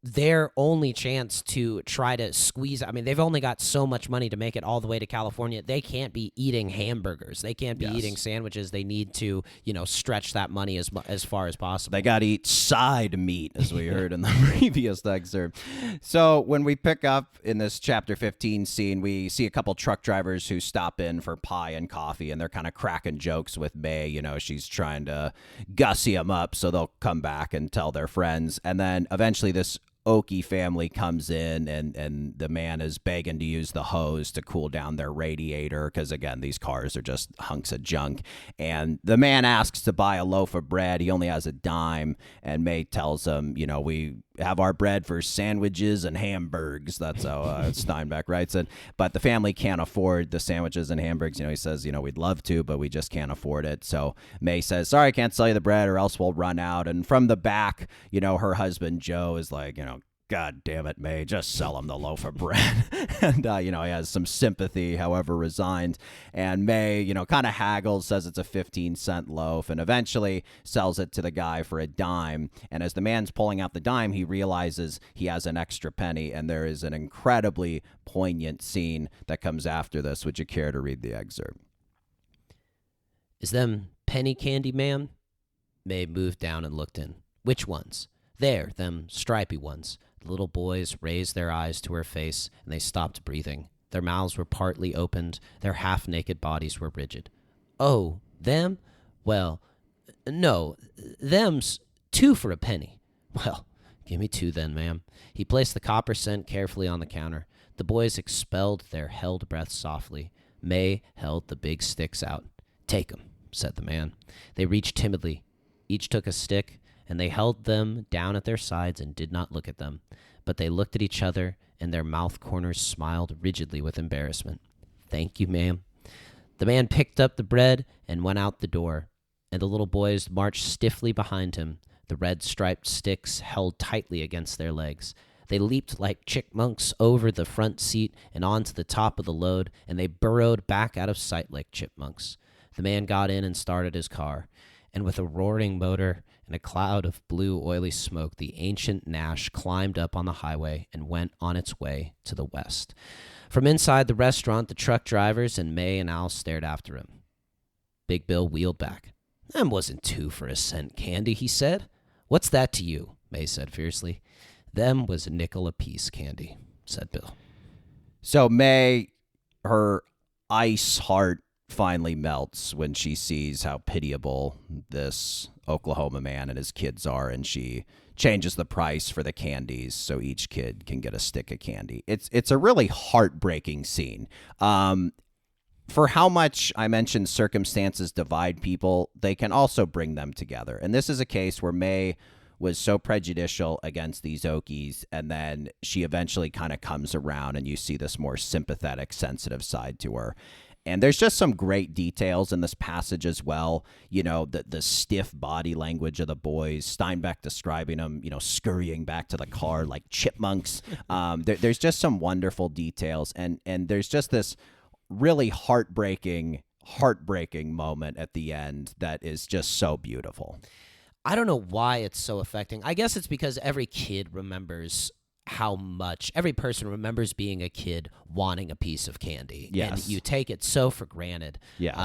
their only chance to try to squeeze. I mean, they've only got so much money to make it all the way to California. They can't be eating hamburgers. They can't be eating sandwiches. They need to, stretch that money as far as possible. They got to eat side meat, as we heard in the previous excerpt. So when we pick up in this chapter 15 scene, we see a couple truck drivers who stop in for pie and coffee, and they're kind of cracking jokes with May. She's trying to gussy them up so they'll come back and tell their friends. And then eventually this Okie family comes in, and the man is begging to use the hose to cool down their radiator because, again, these cars are just hunks of junk. And the man asks to buy a loaf of bread. He only has a dime, and May tells him, we have our bread for sandwiches and hamburgers. That's how Steinbeck writes it. But the family can't afford the sandwiches and hamburgers. He says, we'd love to, but we just can't afford it. So May says, sorry, I can't sell you the bread or else we'll run out. And from the back, her husband, Joe, is like, God damn it, May, just sell him the loaf of bread. And, he has some sympathy, however resigned. And May, kind of haggles, says it's a 15-cent loaf, and eventually sells it to the guy for a dime. And as the man's pulling out the dime, he realizes he has an extra penny, and there is an incredibly poignant scene that comes after this. Would you care to read the excerpt? Is them penny candy, ma'am? May moved down and looked in. Which ones? There, them stripy ones. The little boys raised their eyes to her face, and they stopped breathing. Their mouths were partly opened. Their half-naked bodies were rigid. Oh, them? Well, no, them's 2 for a penny. Well, give me 2 then, ma'am. He placed the copper cent carefully on the counter. The boys expelled their held breaths softly. May held the big sticks out. Take 'em, said the man. They reached timidly. Each took a stick, and they held them down at their sides and did not look at them. But they looked at each other, and their mouth corners smiled rigidly with embarrassment. Thank you, ma'am. The man picked up the bread and went out the door, and the little boys marched stiffly behind him, the red-striped sticks held tightly against their legs. They leaped like chipmunks over the front seat and onto the top of the load, and they burrowed back out of sight like chipmunks. The man got in and started his car, and with a roaring motor and a cloud of blue, oily smoke, the ancient Nash climbed up on the highway and went on its way to the west. From inside the restaurant, the truck drivers and May and Al stared after him. Big Bill wheeled back. Them wasn't 2 for a cent candy, he said. What's that to you? May said fiercely. Them was a nickel apiece candy, said Bill. So May, her ice heart finally melts when she sees how pitiable this Oklahoma man and his kids are, and she changes the price for the candies so each kid can get a stick of candy. It's a really heartbreaking scene. For how much I mentioned circumstances divide people, they can also bring them together. And this is a case where May was so prejudicial against these Okies, and then she eventually kind of comes around, and you see this more sympathetic, sensitive side to her. And there's just some great details in this passage as well. You know, the stiff body language of the boys, Steinbeck describing them, you know, scurrying back to the car like chipmunks. There's just some wonderful details. And there's just this really heartbreaking moment at the end that is just so beautiful. I don't know why it's so affecting. I guess it's because every kid remembers how much every person remembers being a kid wanting a piece of candy. Yes. And you take it so for granted. Yes.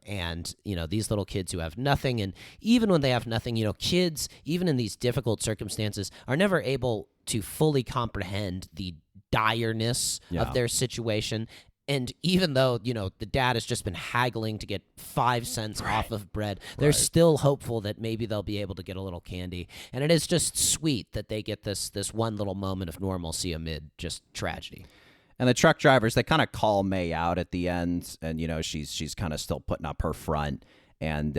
And, you know, these little kids who have nothing, and even when they have nothing, you know, kids, even in these difficult circumstances, are never able to fully comprehend the direness of their situation. And even though, you know, the dad has just been haggling to get 5 cents off of bread, they're still hopeful that maybe they'll be able to get a little candy. And it is just sweet that they get this one little moment of normalcy amid just tragedy. And the truck drivers, they kind of call May out at the end, and, you know, she's kind of still putting up her front. And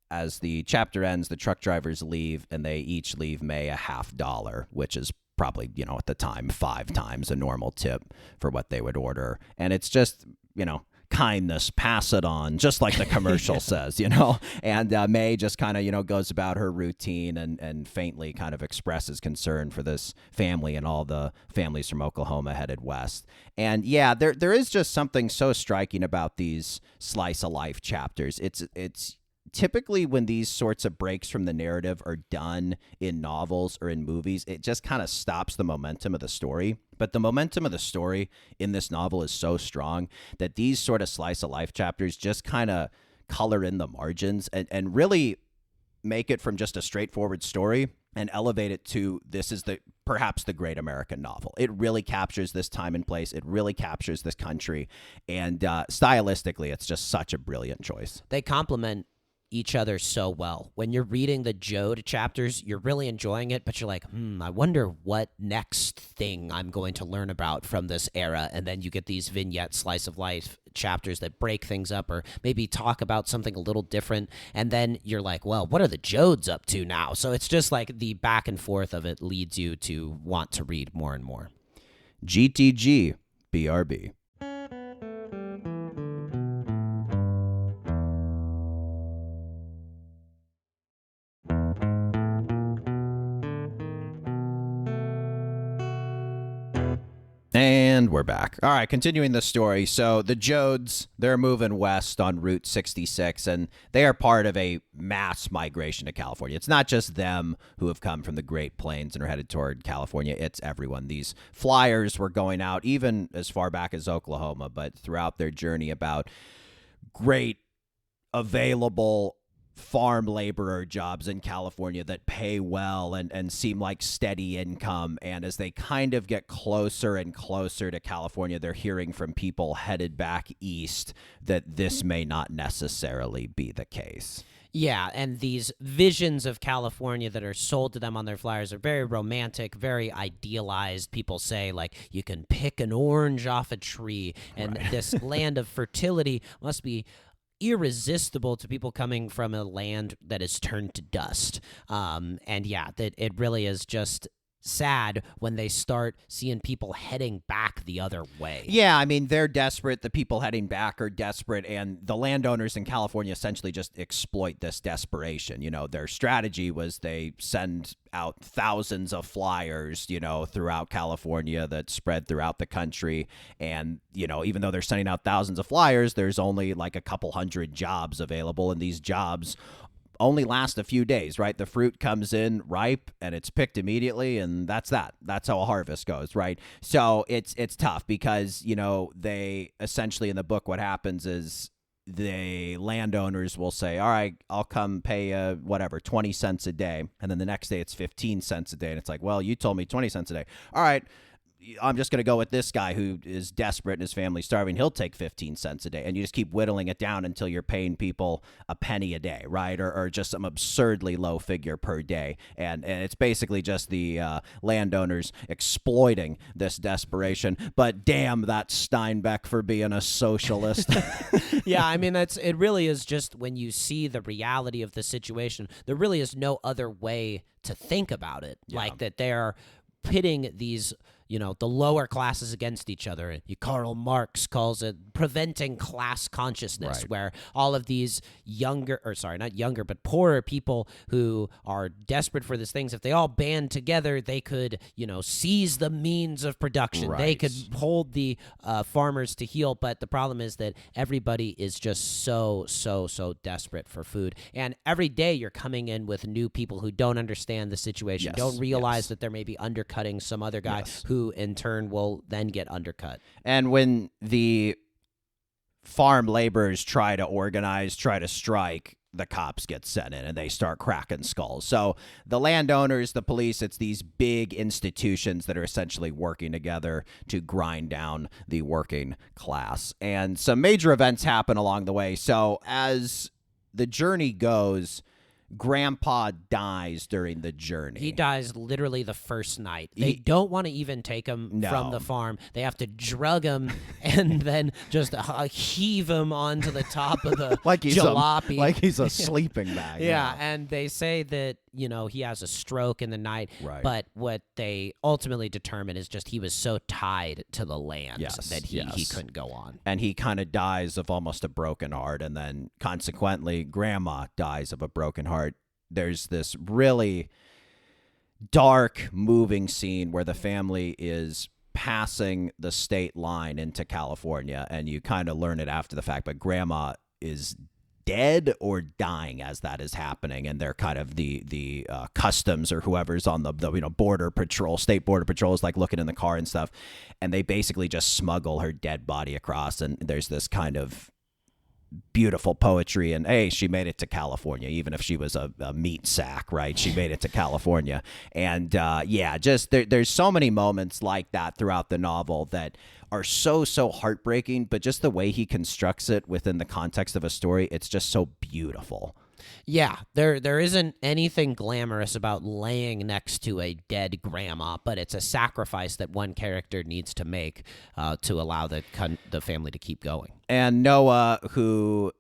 as the chapter ends, the truck drivers leave, and they each leave May $50, which is probably, you know, at the time 5 times a normal tip for what they would order. And it's just, you know, kindness, pass it on, just like the commercial says, you know. And May just kind of, you know, goes about her routine and faintly kind of expresses concern for this family and all the families from Oklahoma headed west. And yeah, there is just something so striking about these slice of life chapters. It's typically when these sorts of breaks from the narrative are done in novels or in movies, it just kind of stops the momentum of the story. But the momentum of the story in this novel is so strong that these sort of slice of life chapters just kind of color in the margins and really make it from just a straightforward story and elevate it to this is perhaps the great American novel. It really captures this time and place. It really captures this country. And stylistically, it's just such a brilliant choice. They complement each other so well. When you're reading the Joad chapters, you're really enjoying it, but you're like, I wonder what next thing I'm going to learn about from this era. And then you get these vignette slice of life chapters that break things up or maybe talk about something a little different. And then you're like, well, what are the Joads up to now? So it's just like the back and forth of it leads you to want to read more and more. GTG, BRB. And we're back. All right, continuing the story. So the Joads, they're moving west on Route 66, and they are part of a mass migration to California. It's not just them who have come from the Great Plains and are headed toward California. It's everyone. These flyers were going out even as far back as Oklahoma, but throughout their journey about great available farm laborer jobs in California that pay well and seem like steady income. And as they kind of get closer and closer to California, they're hearing from people headed back east that this may not necessarily be the case. Yeah, and these visions of California that are sold to them on their flyers are very romantic, very idealized. People say, like, you can pick an orange off a tree, and this land of fertility must be irresistible to people coming from a land that is turned to dust. And yeah, that it really is just sad when they start seeing people heading back the other way. Yeah, I mean, they're desperate. The people heading back are desperate, and the landowners in California essentially just exploit this desperation. You know, their strategy was they send out thousands of flyers, you know, throughout California that spread throughout the country. And, you know, even though they're sending out thousands of flyers, there's only like a couple hundred jobs available, and these jobs only last a few days, right? The fruit comes in ripe and it's picked immediately, and that's that. That's how a harvest goes, right? So it's tough because, you know, they essentially in the book, what happens is the landowners will say, all right, I'll come pay whatever, 20 cents a day. And then the next day it's 15 cents a day. And it's like, well, you told me 20 cents a day. All right, I'm just going to go with this guy who is desperate and his family's starving. He'll take 15 cents a day. And you just keep whittling it down until you're paying people a penny a day, right? Or just some absurdly low figure per day. And it's basically just the landowners exploiting this desperation. But damn that Steinbeck for being a socialist. Yeah, I mean, it really is just when you see the reality of the situation, there really is no other way to think about it. Yeah. Like that they're pitting these, you know, the lower classes against each other. Karl Marx calls it preventing class consciousness, Right. where all of these not poorer people who are desperate for these things, if they all band together, they could, you know, seize the means of production. They Right. could hold the farmers to heel. But the problem is that everybody is just so desperate for food. And every day you're coming in with new people who don't understand the situation, Yes, don't realize yes. that they're maybe undercutting some other guy Yes. who in turn will then get undercut. And when the farm laborers try to strike, the cops get sent in and they start cracking skulls. So the landowners, the police, it's these big institutions that are essentially working together to grind down the working class. And some major events happen along the way. So as the journey goes, Grandpa dies during the journey. He dies literally the first night. They don't want to even take him No. from the farm. They have to drug him and then just heave him onto the top of the jalopy. like he's a sleeping bag. Yeah, and they say that, you know, he has a stroke in the night. Right. But what they ultimately determine is just he was so tied to the land Yes, that he yes. couldn't go on. And he kind of dies of almost a broken heart, and then consequently Grandma dies of a broken heart. There's this really dark, moving scene where the family is passing the state line into California, and you kind of learn it after the fact, but Grandma is dead or dying as that is happening, and they're kind of the customs or whoever's on the border patrol, state border patrol is like looking in the car and stuff, and they basically just smuggle her dead body across, and there's this kind of beautiful poetry, and hey, she made it to California, even if she was a meat sack, right? She made it to California. And just there's so many moments like that throughout the novel that are so heartbreaking, but just the way he constructs it within the context of a story, it's just so beautiful. Yeah, there isn't anything glamorous about laying next to a dead grandma, but it's a sacrifice that one character needs to make to allow the family to keep going. And Noah, who,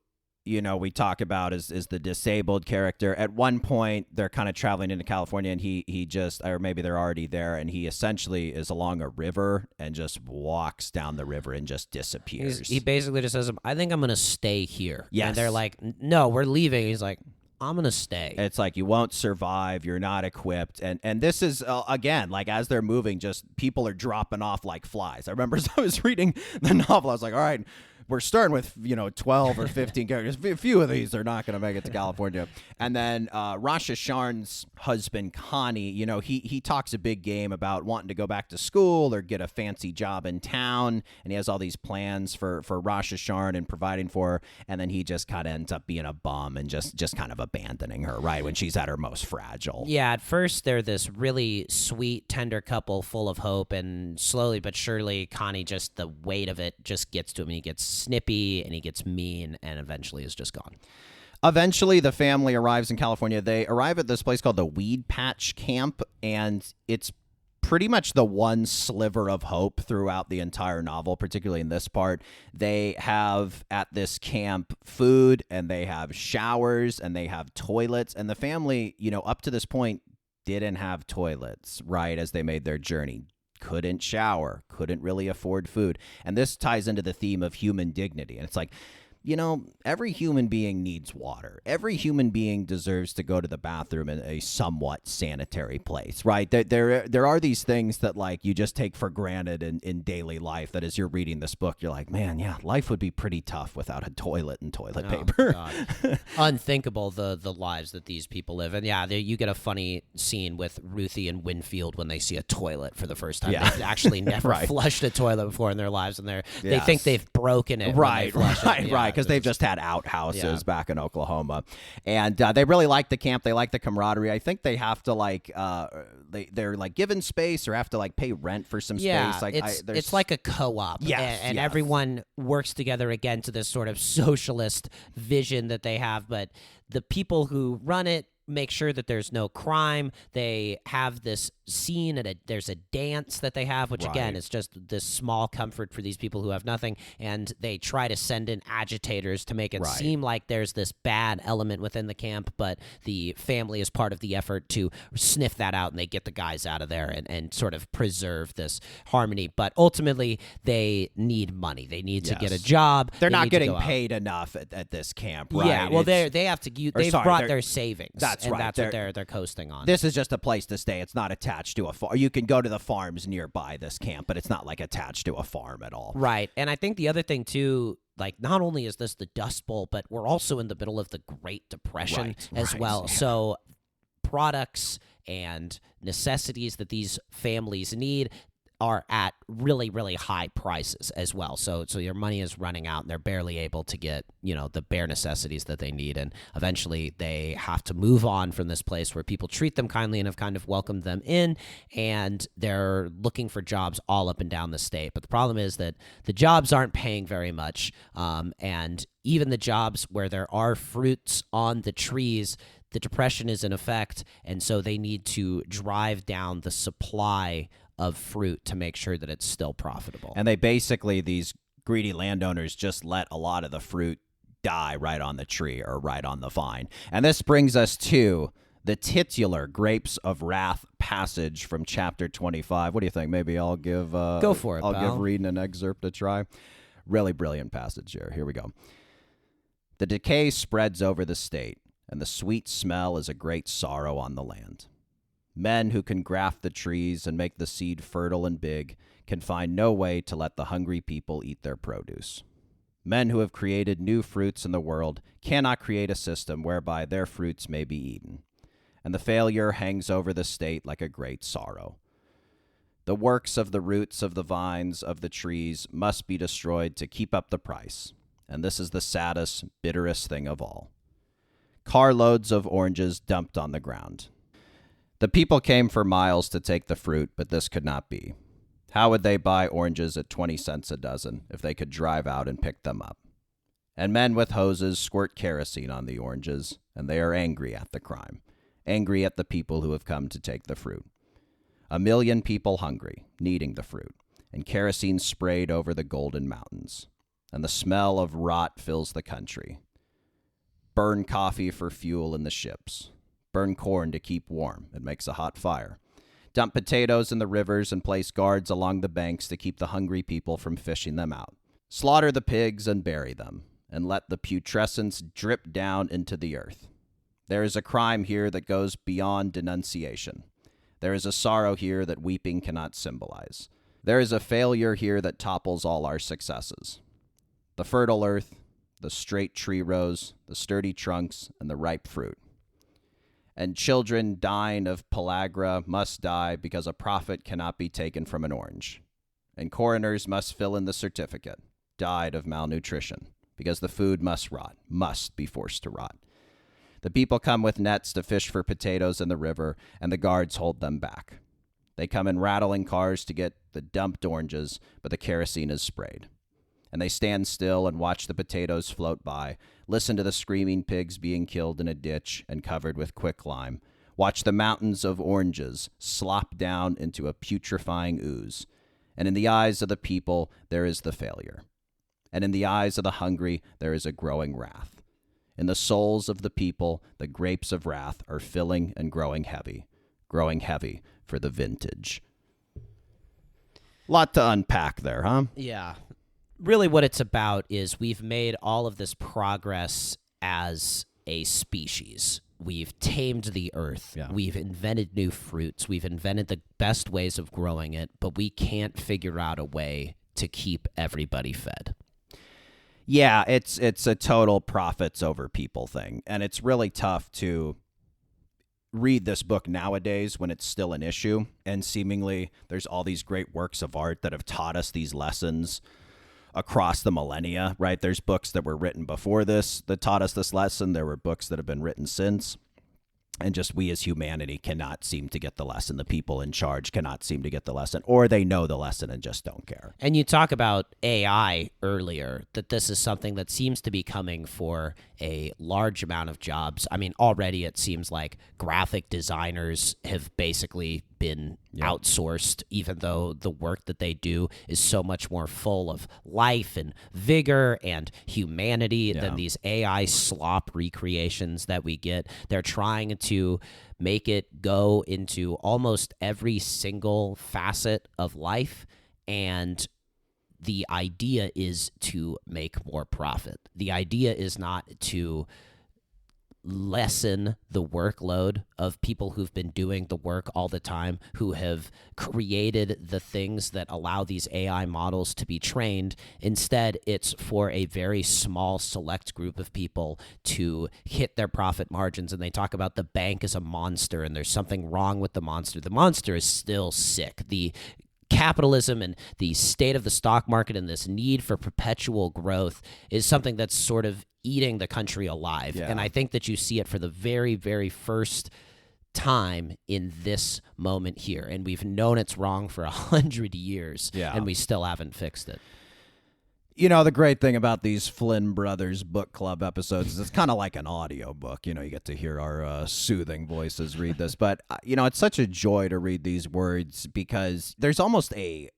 you know, we talk about is the disabled character. At one point, they're kind of traveling into California, and he just, or maybe they're already there, and he essentially is along a river and just walks down the river and just disappears. He basically just says, I think I'm going to stay here. Yes. And they're like, no, we're leaving. He's like, I'm going to stay. It's like, you won't survive. You're not equipped. And this is, again, like as they're moving, just people are dropping off like flies. I remember as I was reading the novel, I was like, all right, we're starting with 12 or 15 characters. A few of these are not going to make it to California. And then Rasha Sharn's husband Connie, he talks a big game about wanting to go back to school or get a fancy job in town, and he has all these plans for Rasha Sharn and providing for her, and then he just kind of ends up being a bum and just kind of abandoning her right when she's at her most fragile. Yeah, at first they're this really sweet, tender couple full of hope, and slowly but surely Connie, just the weight of it just gets to him, and he gets snippy and he gets mean, and eventually is just gone. Eventually, the family arrives in California. They arrive at this place called the Weed Patch Camp, and it's pretty much the one sliver of hope throughout the entire novel, particularly in this part. They have at this camp food, and they have showers, and they have toilets, and the family, up to this point, didn't have toilets, right, as they made their journey. Couldn't shower, couldn't really afford food. And this ties into the theme of human dignity. And it's like, every human being needs water. Every human being deserves to go to the bathroom in a somewhat sanitary place, right? There are these things that, like, you just take for granted in daily life, that as you're reading this book, you're like, man, yeah, life would be pretty tough without a toilet and toilet paper. God. Unthinkable, the lives that these people live. And yeah, you get a funny scene with Ruthie and Winfield when they see a toilet for the first time. Yeah. They've actually never Right. flushed a toilet before in their lives, and they Yes. think they've broken it. Right, when they flush it. right, Yeah, because they've just had outhouses Yeah. back in Oklahoma, and they really like the camp. They like the camaraderie. I think they have to they're like given space or have to pay rent for some Yeah, space. it's like a co-op, Yes, and yes. everyone works together again to this sort of socialist vision that they have. But the people who run it make sure that there's no crime. They have this scene there's a dance that they have, which again Right. is just this small comfort for these people who have nothing, and they try to send in agitators to make it Right. seem like there's this bad element within the camp, but the family is part of the effort to sniff that out, and they get the guys out of there and sort of preserve this harmony. But ultimately they need money. They need to get a Yes. job. They're They not need to getting go out. paid enough at this camp, right? Yeah, well, It's- they have to. or They've sorry, brought they're- their savings. That's and right. That's what they're coasting on. This is just a place to stay. It's not attached to a farm. You can go to the farms nearby this camp, but it's not attached to a farm at all. Right. And I think the other thing too, not only is this the Dust Bowl, but we're also in the middle of the Great Depression Right, as right, well. yeah. So products and necessities that these families need are at really, really high prices as well. So your money is running out, and they're barely able to get, the bare necessities that they need. And eventually they have to move on from this place where people treat them kindly and have kind of welcomed them in, and they're looking for jobs all up and down the state. But the problem is that the jobs aren't paying very much, and even the jobs where there are fruits on the trees, the depression is in effect, and so they need to drive down the supply of fruit to make sure that it's still profitable. And they basically, these greedy landowners, just let a lot of the fruit die right on the tree or right on the vine. And this brings us to the titular Grapes of Wrath passage from chapter 25. What do you think? Maybe I'll give Go for it, I'll pal. give reading an excerpt a try. Really brilliant passage here. Here we go. The decay spreads over the state, and the sweet smell is a great sorrow on the land. Men who can graft the trees and make the seed fertile and big can find no way to let the hungry people eat their produce. Men who have created new fruits in the world cannot create a system whereby their fruits may be eaten, and the failure hangs over the state like a great sorrow. The works of the roots of the vines of the trees must be destroyed to keep up the price, and this is the saddest, bitterest thing of all. Carloads of oranges dumped on the ground. The people came for miles to take the fruit, but this could not be. How would they buy oranges at 20 cents a dozen if they could drive out and pick them up? And men with hoses squirt kerosene on the oranges, and they are angry at the crime, angry at the people who have come to take the fruit. 1 million people hungry, needing the fruit, and kerosene sprayed over the golden mountains, and the smell of rot fills the country. Burn coffee for fuel in the ships. Burn corn to keep warm. It makes a hot fire. Dump potatoes in the rivers and place guards along the banks to keep the hungry people from fishing them out. Slaughter the pigs and bury them, and let the putrescence drip down into the earth. There is a crime here that goes beyond denunciation. There is a sorrow here that weeping cannot symbolize. There is a failure here that topples all our successes. the fertile earth, the straight tree rows, the sturdy trunks, and the ripe fruit. And children dying of pellagra must die because a profit cannot be taken from an orange. And coroners must fill in the certificate, died of malnutrition, because the food must rot, must be forced to rot. The people come with nets to fish for potatoes in the river, and the guards hold them back. They come in rattling cars to get the dumped oranges, but the kerosene is sprayed. And they stand still and watch the potatoes float by, listen to the screaming pigs being killed in a ditch and covered with quicklime, watch the mountains of oranges slop down into a putrefying ooze. And in the eyes of the people, there is the failure. And in the eyes of the hungry, there is a growing wrath. In the souls of the people, the grapes of wrath are filling and growing heavy for the vintage. Lot to unpack there, huh? Yeah. Really what it's about is we've made all of this progress as a species. We've tamed the earth. Yeah. We've invented new fruits. We've invented the best ways of growing it, but we can't figure out a way to keep everybody fed. Yeah, it's a total profits over people thing. And it's really tough to read this book nowadays when it's still an issue. And seemingly there's all these great works of art that have taught us these lessons across the millennia, right? There's books that were written before this that taught us this lesson. There were books that have been written since. And just we as humanity cannot seem to get the lesson. The people in charge cannot seem to get the lesson, or they know the lesson and just don't care. And you talk about AI earlier, that this is something that seems to be coming for a large amount of jobs. I mean, already it seems like graphic designers have basically been outsourced, even though the work that they do is so much more full of life and vigor and humanity than these AI slop recreations that we get. They're trying to make it go into almost every single facet of life, and the idea is to make more profit. The idea is not to lessen the workload of people who've been doing the work all the time, who have created the things that allow these AI models to be trained. Instead, it's for a very small select group of people to hit their profit margins. And they talk about the bank as a monster, and there's something wrong with the monster. The monster is still sick. The capitalism and the state of the stock market and this need for perpetual growth is something that's sort of eating the country alive. Yeah. And I think that you see it for the very, very first time in this moment here. And we've known it's wrong for 100 years, and we still haven't fixed it. You know, the great thing about these Flynn Brothers book club episodes is it's kind of like an audio book. You know, you get to hear our soothing voices read this. But, you know, it's such a joy to read these words because there's almost a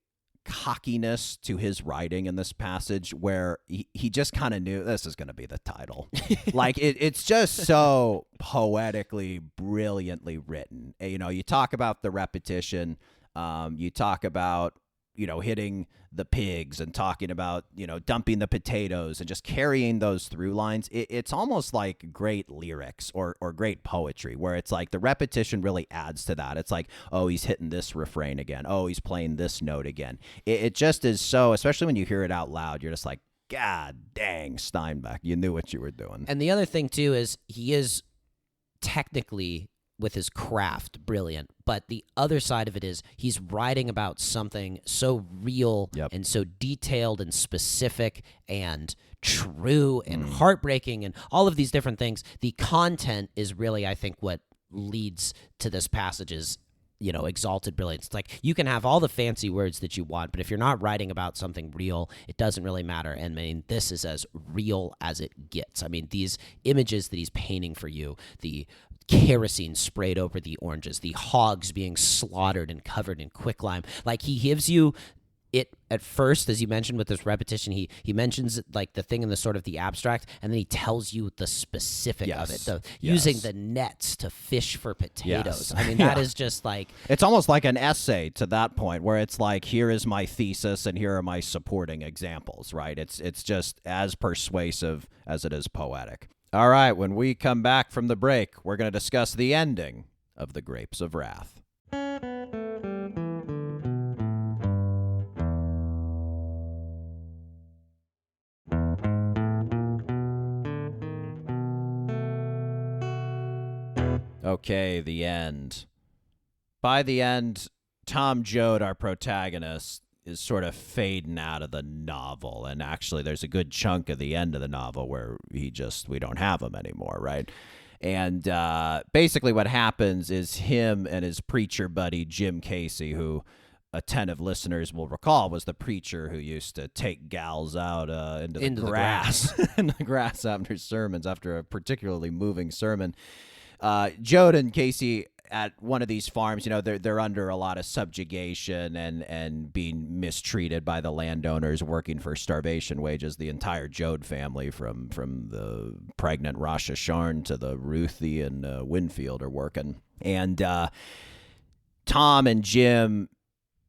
cockiness to his writing in this passage where he just kind of knew this is going to be the title. Like, it's just so poetically, brilliantly written. You know, you talk about the repetition. You talk about, you know, hitting the pigs and talking about, you know, dumping the potatoes and just carrying those through lines. It's almost like great lyrics or great poetry where it's like the repetition really adds to that. It's like, oh, he's hitting this refrain again. Oh, he's playing this note again. It just is so, especially when you hear it out loud, you're just like, God dang, Steinbeck, you knew what you were doing. And the other thing, too, is he is technically, with his craft, brilliant. But the other side of it is he's writing about something so real and so detailed and specific and true and heartbreaking and all of these different things. The content is really, I think, what leads to this passage's, you know, exalted brilliance. It's like you can have all the fancy words that you want, but if you're not writing about something real, it doesn't really matter. And I mean, this is as real as it gets. I mean, these images that he's painting for you, the kerosene sprayed over the oranges, the hogs being slaughtered and covered in quicklime. Like, he gives you it at first, as you mentioned with this repetition, he mentions like the thing in the sort of the abstract, and then he tells you the specific of it, using the nets to fish for potatoes. I mean, that is just like... It's almost like an essay to that point where it's like, here is my thesis and here are my supporting examples, right? It's just as persuasive as it is poetic. All right, when we come back from the break, we're going to discuss the ending of The Grapes of Wrath. Okay, the end. By the end, Tom Joad, our protagonist, is sort of fading out of the novel. And actually, there's a good chunk of the end of the novel where we don't have him anymore, right? And basically what happens is him and his preacher buddy, Jim Casey, who attentive listeners will recall was the preacher who used to take gals out into the grass in the grass after sermons, after a particularly moving sermon. Joad and Casey at one of these farms, they're under a lot of subjugation and being mistreated by the landowners, working for starvation wages. The entire Joad family, from the pregnant Rosh Hasharn to the Ruthie and Winfield, are working. And Tom and Jim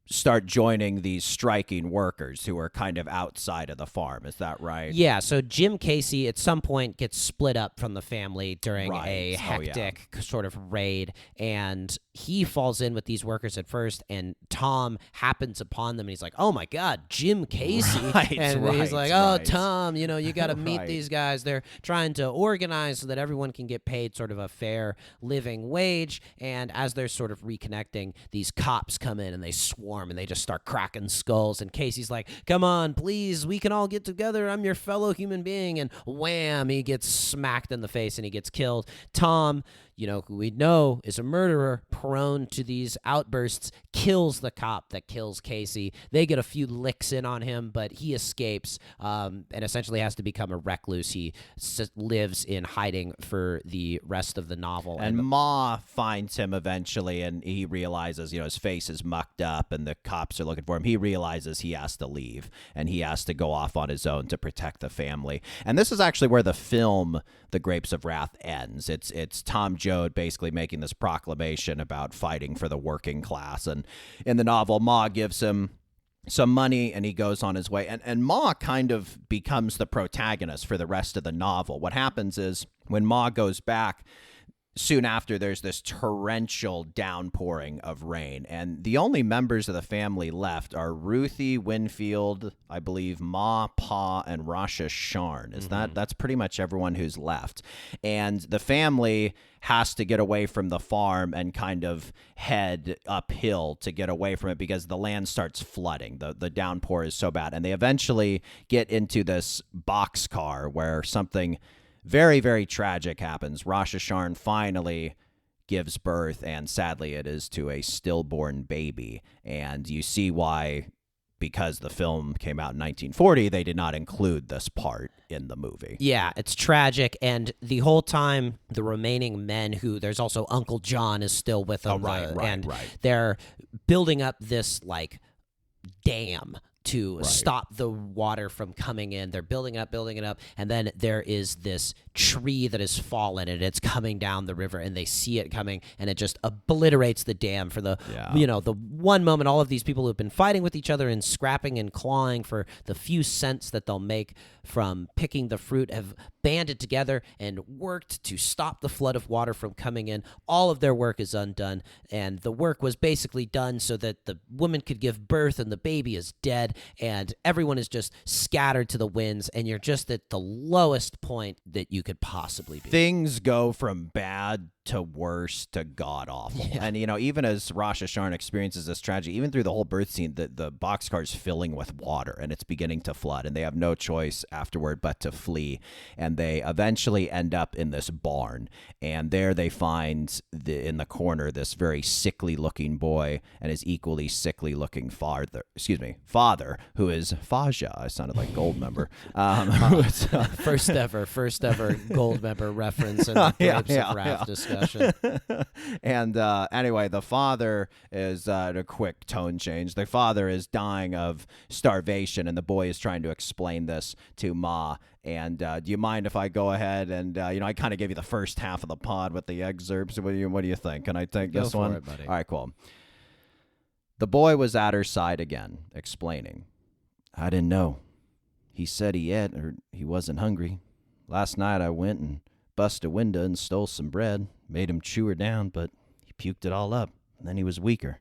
start joining these striking workers who are kind of outside of the farm. Is that right? Yeah, so Jim Casey at some point gets split up from the family during a hectic sort of raid, and he falls in with these workers at first, and Tom happens upon them, and he's like, oh my God, Jim Casey. He's like, oh, Tom, you got to meet these guys. They're trying to organize so that everyone can get paid sort of a fair living wage, and as they're sort of reconnecting, these cops come in and they swarm and they just start cracking skulls, and Casey's like, come on, please, we can all get together, I'm your fellow human being, and wham, he gets smacked in the face and he gets killed. Tom, who we know is a murderer prone to these outbursts, kills the cop that kills Casey. They get a few licks in on him, but he escapes and essentially has to become a recluse. He lives in hiding for the rest of the novel. And Ma finds him eventually, and he realizes, his face is mucked up and the cops are looking for him. He realizes he has to leave, and he has to go off on his own to protect the family. And this is actually where the film The Grapes of Wrath ends. It's Tom Joad basically making this proclamation about fighting for the working class. And in the novel, Ma gives him some money and he goes on his way. And Ma kind of becomes the protagonist for the rest of the novel. What happens is when Ma goes back, soon after, there's this torrential downpouring of rain, and the only members of the family left are Ruthie, Winfield, I believe Ma, Pa, and Rosh Hasharn. That's pretty much everyone who's left. And the family has to get away from the farm and kind of head uphill to get away from it because the land starts flooding. The downpour is so bad. And they eventually get into this boxcar where something very, very tragic happens. Rosh Hasharn finally gives birth, and sadly it is to a stillborn baby. And you see why, because the film came out in 1940, they did not include this part in the movie. Yeah, it's tragic, and the whole time, the remaining men there's also Uncle John is still with them. Right. They're building up this, dam to stop the water from coming in. They're building it up, and then there is this tree that has fallen, and it's coming down the river, and they see it coming, and it just obliterates the dam for the one moment. All of these people who've been fighting with each other and scrapping and clawing for the few cents that they'll make from picking the fruit have banded together and worked to stop the flood of water from coming in. All of their work is undone, and the work was basically done so that the woman could give birth and the baby is dead, and everyone is just scattered to the winds, and you're just at the lowest point that you could possibly be. Things go from bad to worse to god awful. Yeah. And even as Rosh Hasharn experiences this tragedy, even through the whole birth scene, the boxcar is filling with water and it's beginning to flood, and they have no choice afterward but to flee. And they eventually end up in this barn, and there they find in the corner this very sickly looking boy and his equally sickly looking father, who is Faja. I sounded like Goldmember. First ever Goldmember reference in the Grapes of Wrath discussion. And anyway, the father is a quick tone change. The father is dying of starvation, and the boy is trying to explain this to Ma. And do you mind if I go ahead and I kind of gave you the first half of the pod with the excerpts. What do you think? Can I take this one? Go for it, buddy. All right, cool. The boy was at her side again, explaining. I didn't know. He said he ate or he wasn't hungry. Last night I went and bust a window and stole some bread, made him chew her down, but he puked it all up, and then he was weaker.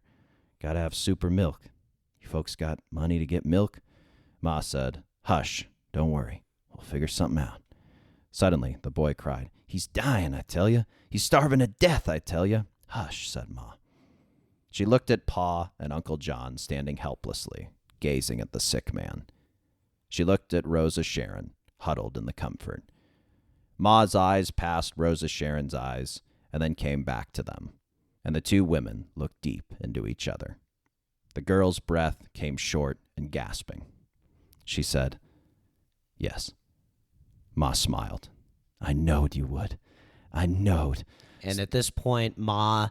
Gotta have soup or milk. You folks got money to get milk? Ma said, hush, don't worry. We'll figure something out. Suddenly, the boy cried, "He's dying, I tell you. He's starving to death, I tell you." "Hush," said Ma. She looked at Pa and Uncle John standing helplessly, gazing at the sick man. She looked at Rosa Sharon, huddled in the comfort. Ma's eyes passed Rosa Sharon's eyes and then came back to them, and the two women looked deep into each other. The girl's breath came short and gasping. She said, "Yes." Ma smiled. "I knowed you would. I knowed." And at this point, Ma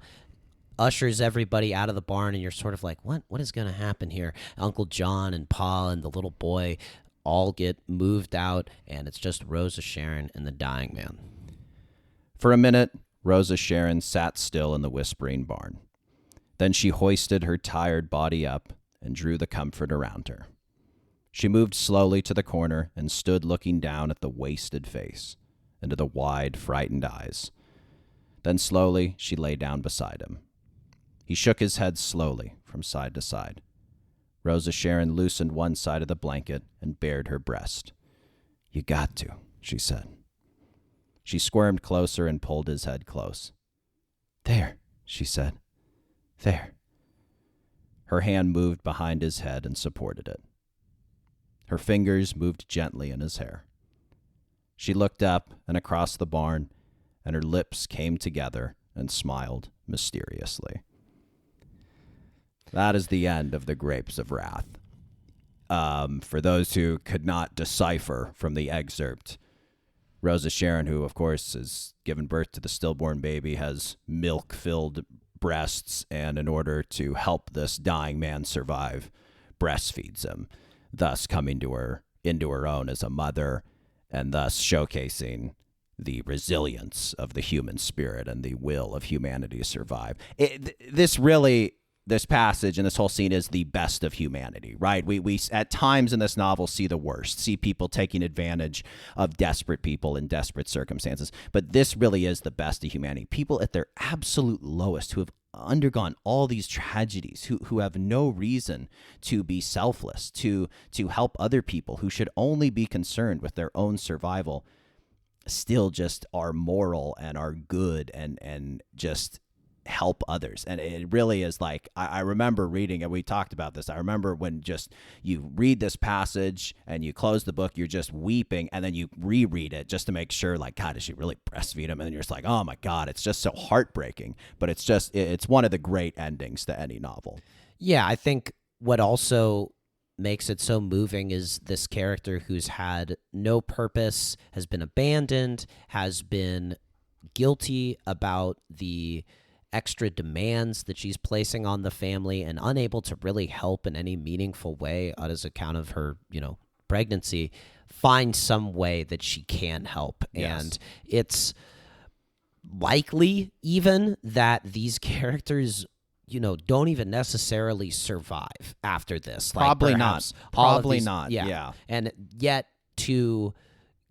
ushers everybody out of the barn, and you're sort of like, what is going to happen here? Uncle John and Pa and the little boy all get moved out, and it's just Rosa Sharon and the dying man. For a minute, Rosa Sharon sat still in the whispering barn. Then she hoisted her tired body up and drew the comfort around her. She moved slowly to the corner and stood looking down at the wasted face, into the wide, frightened eyes. Then slowly she lay down beside him. He shook his head slowly from side to side. Rosa Sharon loosened one side of the blanket and bared her breast. "You got to," she said. She squirmed closer and pulled his head close. "There," she said. "There." Her hand moved behind his head and supported it. Her fingers moved gently in his hair. She looked up and across the barn, and her lips came together and smiled mysteriously. That is the end of the Grapes of Wrath. For those who could not decipher from the excerpt, Rosa Sharon, who of course has given birth to the stillborn baby, has milk-filled breasts, and in order to help this dying man survive, breastfeeds him, thus coming into her own as a mother, and thus showcasing the resilience of the human spirit and the will of humanity to survive. This passage and this whole scene is the best of humanity, right? We at times in this novel see the worst, see people taking advantage of desperate people in desperate circumstances. But this really is the best of humanity. People at their absolute lowest who have undergone all these tragedies, who have no reason to be selfless, to help other people, who should only be concerned with their own survival, still just are moral and are good and just help others. And it really is like, I remember reading, and we talked about this, I remember when just you read this passage and you close the book, you're just weeping, and then you reread it just to make sure, like, God, did she really breastfeed him? And then you're just like, oh my God, it's just so heartbreaking. But it's one of the great endings to any novel. Yeah, I think what also makes it so moving is this character who's had no purpose, has been abandoned, has been guilty about the extra demands that she's placing on the family, and unable to really help in any meaningful way on his account of her, pregnancy, find some way that she can help. Yes. And it's likely even that these characters, don't even necessarily survive after this. Probably not. Probably not. Yeah. And yet to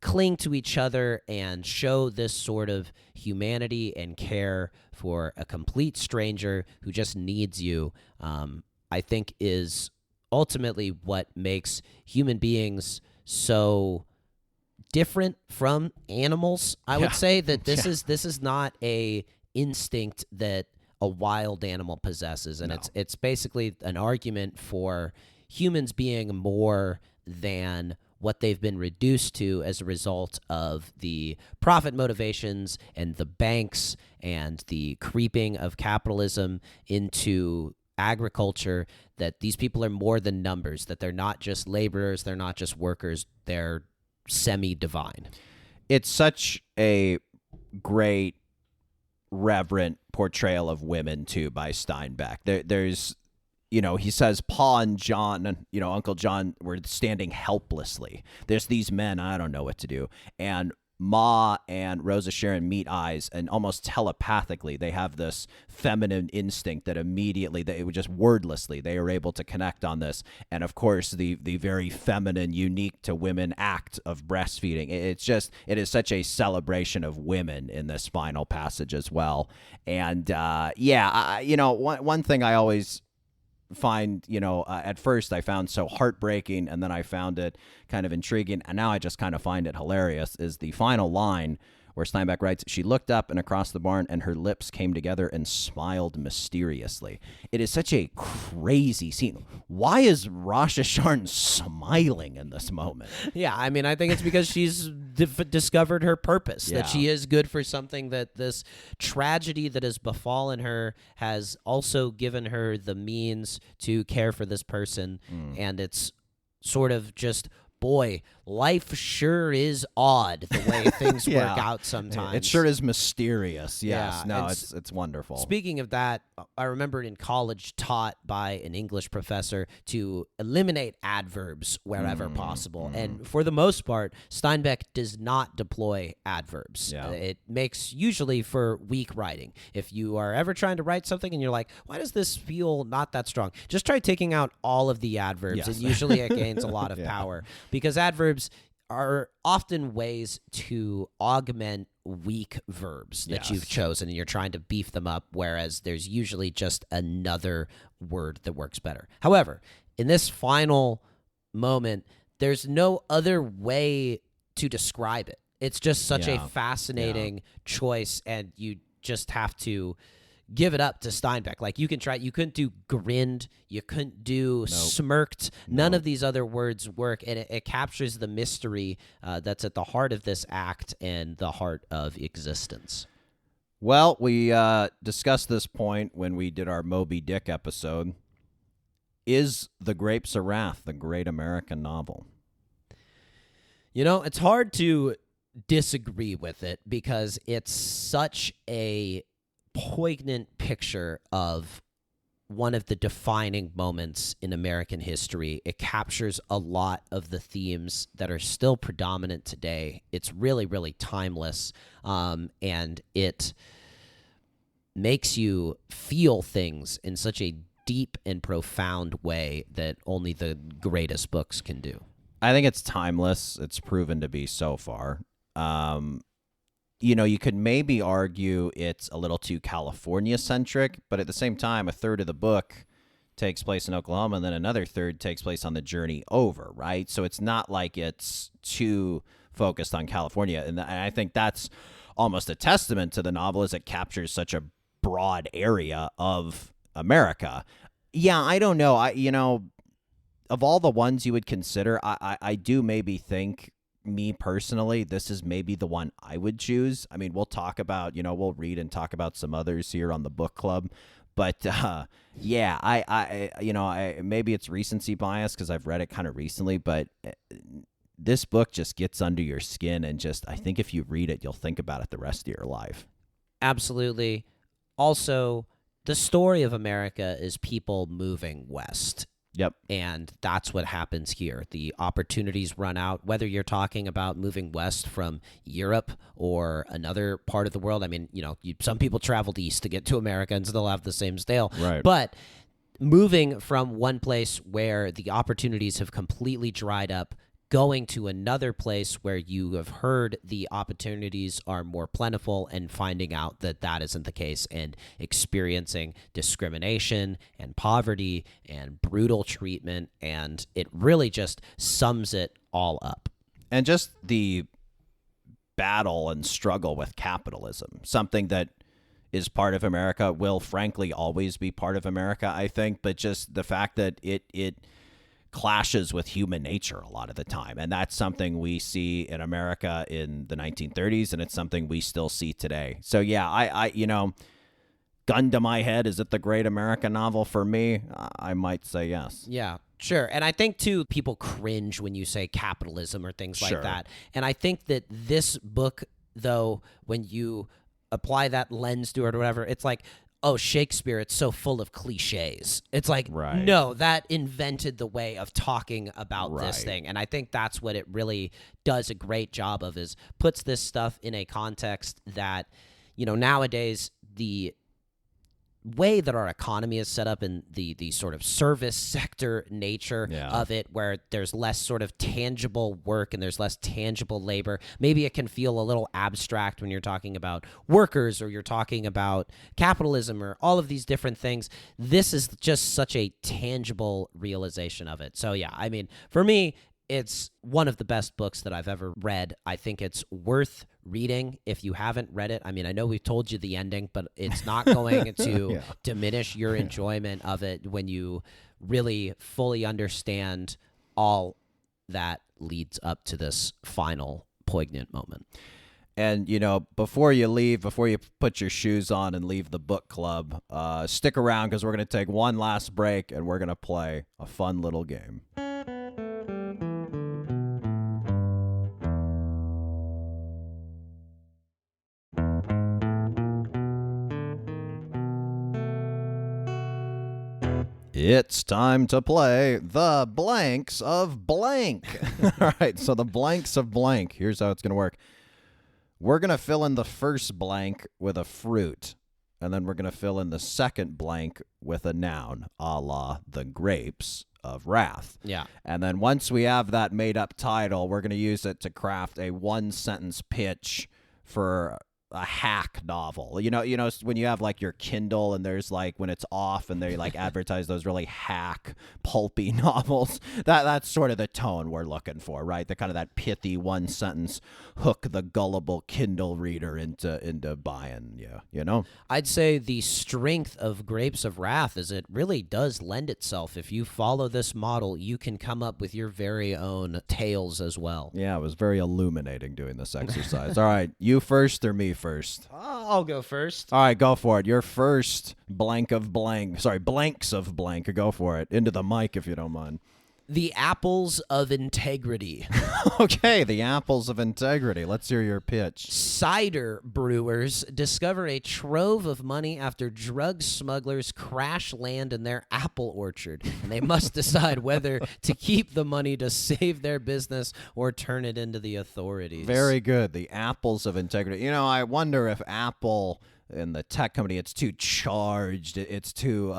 cling to each other and show this sort of humanity and care for a complete stranger who just needs you, I think is ultimately what makes human beings so different from animals. I would say that this is not a instinct that a wild animal possesses, and it's basically an argument for humans being more than what they've been reduced to as a result of the profit motivations and the banks and the creeping of capitalism into agriculture, that these people are more than numbers, that they're not just laborers, they're not just workers, they're semi-divine. It's such a great, reverent portrayal of women, too, by Steinbeck. There's he says Pa and John, Uncle John, were standing helplessly. There's these men, I don't know what to do. And Ma and Rosa Sharon meet eyes, and almost telepathically, they have this feminine instinct that immediately, they were just wordlessly, they are able to connect on this. And of course, the very feminine, unique to women act of breastfeeding. It is such a celebration of women in this final passage as well. And one thing I always find, at first I found so heartbreaking, and then I found it kind of intriguing, and now I just kind of find it hilarious, is the final line where Steinbeck writes, "She looked up and across the barn, and her lips came together and smiled mysteriously." It is such a crazy scene. Why is Rosh Hashanah smiling in this moment? Yeah, I mean, I think it's because she's discovered her purpose, that she is good for something, that this tragedy that has befallen her has also given her the means to care for this person, and it's sort of just, boy, life sure is odd the way things work out sometimes. It sure is mysterious. Yes. Yeah, No, and it's wonderful. Speaking of that, I remember in college taught by an English professor to eliminate adverbs wherever possible. And for the most part, Steinbeck does not deploy adverbs. Yeah. It makes usually for weak writing. If you are ever trying to write something and you're like, why does this feel not that strong? Just try taking out all of the adverbs, Yes. and usually it gains a lot of power, because adverbs are often ways to augment weak verbs that you've chosen, and you're trying to beef them up, whereas there's usually just another word that works better. However, in this final moment, there's no other way to describe it. It's just such a fascinating choice, and you just have to give it up to Steinbeck. Like, you couldn't do grinned, you couldn't do smirked. None of these other words work, and it captures the mystery that's at the heart of this act and the heart of existence. Well, we discussed this point when we did our Moby Dick episode. Is The Grapes of Wrath the great American novel? It's hard to disagree with it, because it's such a poignant picture of one of the defining moments in American history. It captures a lot of the themes that are still predominant today. It's really, really timeless, and it makes you feel things in such a deep and profound way that only the greatest books can do. I think it's timeless. It's proven to be so far. You could maybe argue it's a little too California-centric, but at the same time, a third of the book takes place in Oklahoma, and then another third takes place on the journey over, right? So it's not like it's too focused on California, and I think that's almost a testament to the novel, as it captures such a broad area of America. Yeah, I don't know. Of all the ones you would consider, I do maybe think, me personally, this is maybe the one I would choose. I mean, we'll talk about, we'll read and talk about some others here on the book club, but I maybe it's recency bias because I've read it kind of recently, but this book just gets under your skin, and I think if you read it, you'll think about it the rest of your life. Absolutely. Also, the story of America is people moving west. Yep. And that's what happens here. The opportunities run out, whether you're talking about moving west from Europe or another part of the world. I mean, some people traveled east to get to America and still have the same stale. Right. But moving from one place where the opportunities have completely dried up, going to another place where you have heard the opportunities are more plentiful, and finding out that that isn't the case, and experiencing discrimination and poverty and brutal treatment, and it really just sums it all up. And just the battle and struggle with capitalism, something that is part of America, will frankly always be part of America, I think, but just the fact that it clashes with human nature a lot of the time. And that's something we see in America in the 1930s, and it's something we still see today. So yeah, I gun to my head, is it the great American novel for me? I might say yes. Yeah, sure. And I think, too, people cringe when you say capitalism or things like that. And I think that this book, though, when you apply that lens to it or whatever, it's like, oh, Shakespeare, it's so full of cliches. It's like, no, that invented the way of talking about this thing. And I think that's what it really does a great job of, is puts this stuff in a context that, nowadays the way that our economy is set up and the sort of service sector nature of it, where there's less sort of tangible work and there's less tangible labor. Maybe it can feel a little abstract when you're talking about workers or you're talking about capitalism or all of these different things. This is just such a tangible realization of it. So yeah, I mean, for me, it's one of the best books that I've ever read. I think it's worth reading if you haven't read it. I mean, I know we've told you the ending, but it's not going to diminish your enjoyment of it when you really fully understand all that leads up to this final poignant moment. And, you know, before you leave, before you put your shoes on and leave the book club, stick around because we're going to take one last break and we're going to play a fun little game. It's time to play the blanks of blank. All right, so the blanks of blank. Here's how it's going to work. We're going to fill in the first blank with a fruit, and then we're going to fill in the second blank with a noun, a la the grapes of wrath. Yeah. And then once we have that made-up title, we're going to use it to craft a one-sentence pitch for a hack novel. You know when you have like your Kindle and there's like when it's off and they like advertise those really hack pulpy novels. That's sort of the tone we're looking for, right? The kind of that pithy one sentence hook the gullible Kindle reader into buying you know? I'd say the strength of Grapes of Wrath is it really does lend itself. If you follow this model, you can come up with your very own tales as well. Yeah, it was very illuminating doing this exercise. All right, you first or me first? I'll go first. All right, go for it. Your first blanks of blank. Go for it. Into the mic if you don't mind. The Apples of Integrity. Okay, the Apples of Integrity. Let's hear your pitch. Cider brewers discover a trove of money after drug smugglers crash land in their apple orchard, and they must decide whether to keep the money to save their business or turn it into the authorities. Very good. The Apples of Integrity. You know, I wonder if Apple in the tech company, it's too charged. It's too,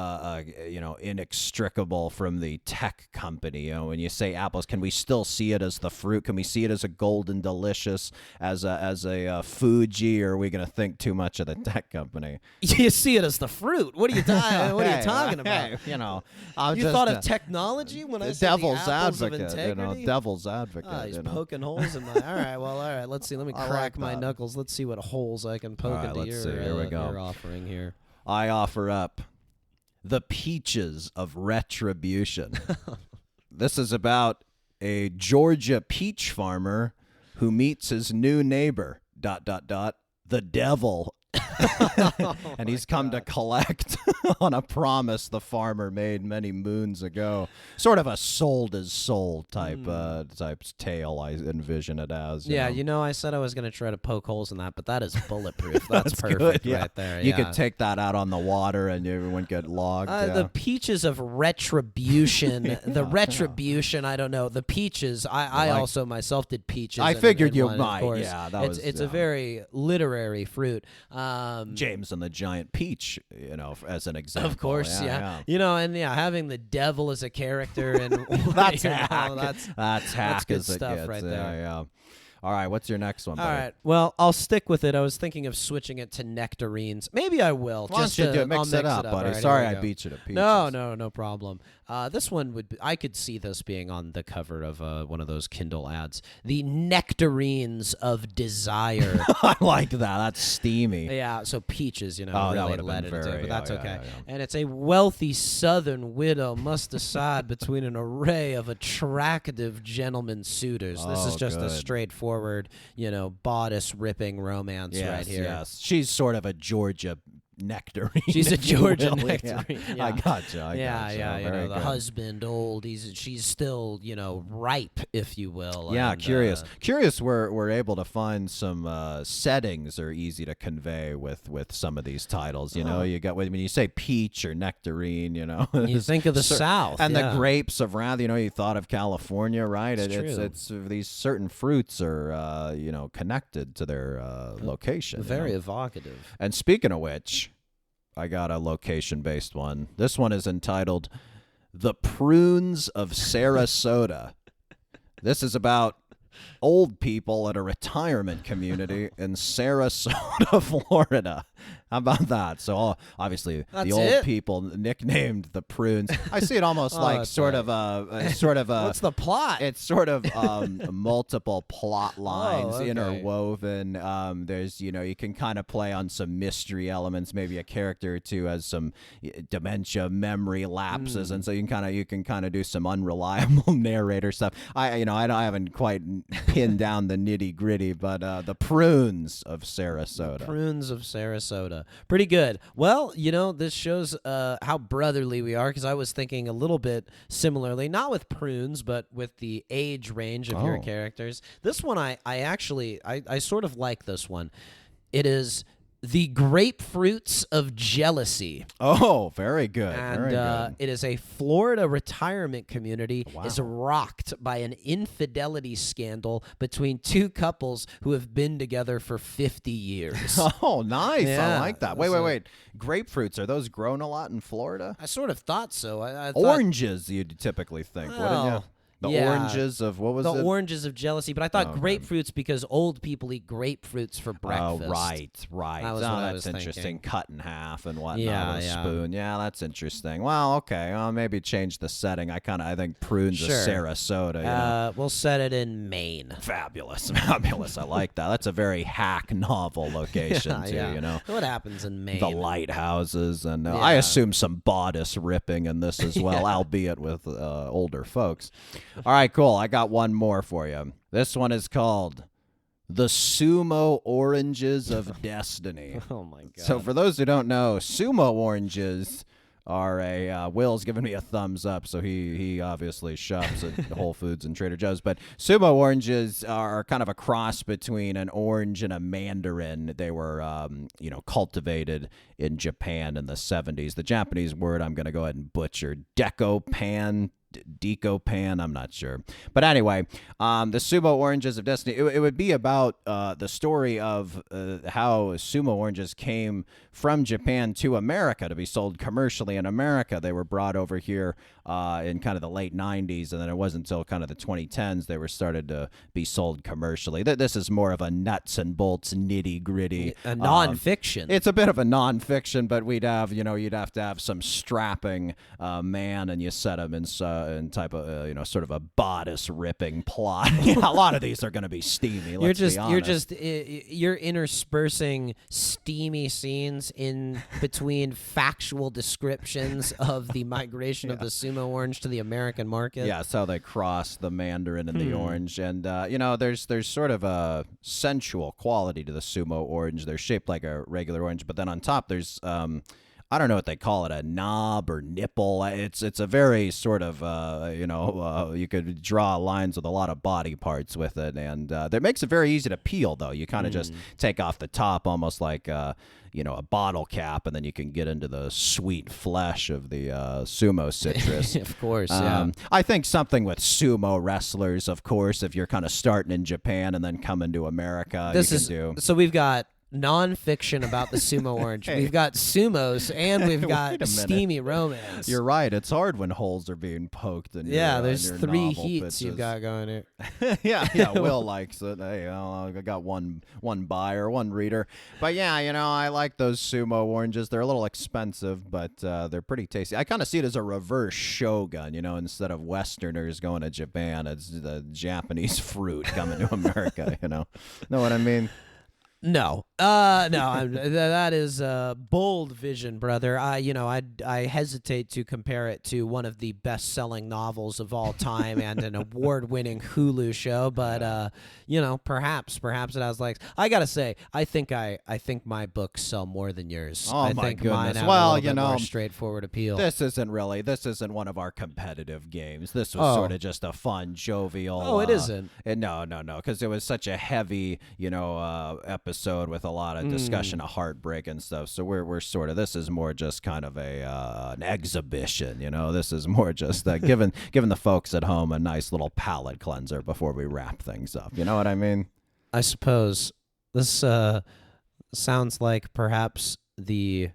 inextricable from the tech company. You know, when you say apples, can we still see it as the fruit? Can we see it as a golden delicious, as a Fuji, or are we going to think too much of the tech company? You see it as the fruit. What are you talking about? Hey, you know, you thought of technology when I said devil's the Apples advocate. of Integrity? Devil's advocate. He's poking holes in my. All right. Let's see. Let me crack my knuckles. Let's see what holes I can poke into your. Your offering here. I offer up the Peaches of Retribution. This is about a Georgia peach farmer who meets his new neighbor, ... the devil. And he's come to collect on a promise the farmer made many moons ago. Sort of a sold as sold type tale I envision it as. You know, I said I was going to try to poke holes in that, but that is bulletproof. That's perfect good, yeah. right there. You could take that out on the water and everyone get logged. The Peaches of Retribution. The Retribution, I don't know. The Peaches, I also myself did peaches. I figured you one, might. Yeah, it's a very literary fruit. James and the Giant Peach, as an example. Of course, yeah. You know, and having the devil as a character and that's hack. That's good stuff right there. Yeah. All right, what's your next one, buddy? All right, well, I'll stick with it. I was thinking of switching it to nectarines. Maybe I will. Why don't you mix it up, buddy? Right, sorry I beat you to peaches. No problem. This one I could see this being on the cover of one of those Kindle ads. The Nectarines of Desire. I like that. That's steamy. Yeah, so peaches, really led it into it, but that's okay. Yeah. And it's a wealthy Southern widow must decide between an array of attractive gentlemen suitors. This is just a straightforward, bodice ripping romance right here. Yes, she's sort of a Georgia nectarine. She's a Georgia nectarine. Yeah. I gotcha. The good. Husband old. She's still, ripe, if you will. Yeah, and, curious. We're able to find some settings are easy to convey with some of these titles. You got when you say peach or nectarine, you think of the South and the grapes of wrath. You thought of California, right? It's true. These certain fruits are connected to their location. Very evocative. And speaking of which, I got a location-based one. This one is entitled "The Prunes of Sarasota." This is about old people at a retirement community in Sarasota, Florida. How about that? So obviously That's the old it? people nicknamed the prunes. I see it almost like that's sort of a What's the plot? it's sort of multiple plot lines okay. interwoven. There's, you can kind of play on some mystery elements. Maybe a character or two has some dementia, memory lapses, and so you can kind of do some unreliable narrator stuff. I haven't quite pinned down the nitty gritty, but the prunes of Sarasota. Prunes of Sarasota. Pretty good. Well, this shows how brotherly we are, because I was thinking a little bit similarly, not with prunes, but with the age range of your Oh. characters. This one, I actually sort of like this one. It is the grapefruits of jealousy. Oh, very good. And very good. it is a Florida retirement community Wow. is rocked by an infidelity scandal between two couples who have been together for 50 years. Oh, nice. Yeah, I like that. Wait. Grapefruits, are those grown a lot in Florida? I sort of thought so. I thought, Oranges, you'd typically think, wouldn't you? Well, The yeah. oranges of, what was the it? oranges of jealousy, but I thought Okay. grapefruits because old people eat grapefruits for breakfast. Oh, right. That was what I That's was interesting. thinking. Cut in half and whatnot Yeah, with a yeah. spoon. Yeah, that's interesting. Well, okay. Maybe change the setting. I think prunes Sure. of Sarasota. We'll set it in Maine. Fabulous. I like that. That's a very hack novel location, too, yeah. What happens in Maine? The lighthouses, and I Yeah. assume some bodice ripping in this as well, albeit with older folks. All right, cool. I got one more for you. This one is called "The Sumo Oranges of Destiny." Oh my god. So for those who don't know, sumo oranges are Will's giving me a thumbs up, so he obviously shops at Whole Foods and Trader Joe's. But sumo oranges are kind of a cross between an orange and a mandarin. They were cultivated in Japan in the 70s. The Japanese word I'm going to go ahead and butcher, decopan. Decopan, I'm not sure. But anyway, the Sumo Oranges of Destiny, it would be about the story of how sumo oranges came from Japan to America to be sold commercially in America. They were brought over here in kind of the late 90s, and then it wasn't until kind of the 2010s they were started to be sold commercially. This is more of a nuts and bolts, nitty-gritty. A nonfiction. It's a bit of a nonfiction, but you'd have to have some strapping man, and you set him in type of sort of a bodice ripping plot. A lot of these are going to be steamy. You're interspersing steamy scenes in between factual descriptions of the migration of the sumo orange to the American market. Yeah, that's how they cross the mandarin and the orange. And, there's sort of a sensual quality to the sumo orange. They're shaped like a regular orange, but then on top there's, I don't know what they call it, a knob or nipple. It's a very sort of, you could draw lines with a lot of body parts with it. And that makes it very easy to peel, though. You kind of just take off the top almost like, a bottle cap, and then you can get into the sweet flesh of the sumo citrus. Of course, yeah. I think something with sumo wrestlers, of course, if you're kind of starting in Japan and then coming to America, So we've got nonfiction about the sumo orange. We've got sumos, and we've Wait a got minute. steamy romance. You're right. It's hard when holes are being poked. In your, there's in your 3 novel heats pitches. you've got going here. yeah. Will likes it. Hey, I got one buyer, one reader. But yeah, I like those sumo oranges. They're a little expensive, but they're pretty tasty. I kind of see it as a reverse Shogun. Instead of Westerners going to Japan, it's the Japanese fruit coming to America. Know what I mean? No, that is bold vision, brother. I hesitate to compare it to one of the best-selling novels of all time and an award-winning Hulu show, but perhaps it has legs. I gotta say, I think my books sell more than yours. Oh, I my think mine goodness. have Well, a little bit more straightforward appeal. This isn't one of our competitive games. This was sort of just a fun, jovial. Oh, it isn't. No, because it was such a heavy, episode with a lot of discussion of heartbreak and stuff. So we're sort of, this is more just kind of an exhibition. This is more just giving the folks at home a nice little palate cleanser before we wrap things up. You know what I mean? I suppose this sounds like perhaps the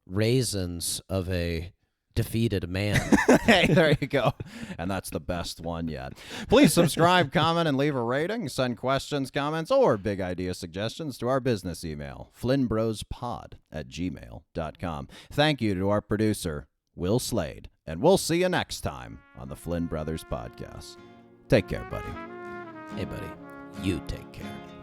raisins of a defeated man. Hey, there you go. And that's the best one yet. Please subscribe, comment, and leave a rating. Send questions, comments, or big idea suggestions to our business email, flynnbrospod@gmail.com. Thank you to our producer, Will Slade. And we'll see you next time on the Flynn Brothers Podcast. Take care, buddy. Hey, buddy, you take care.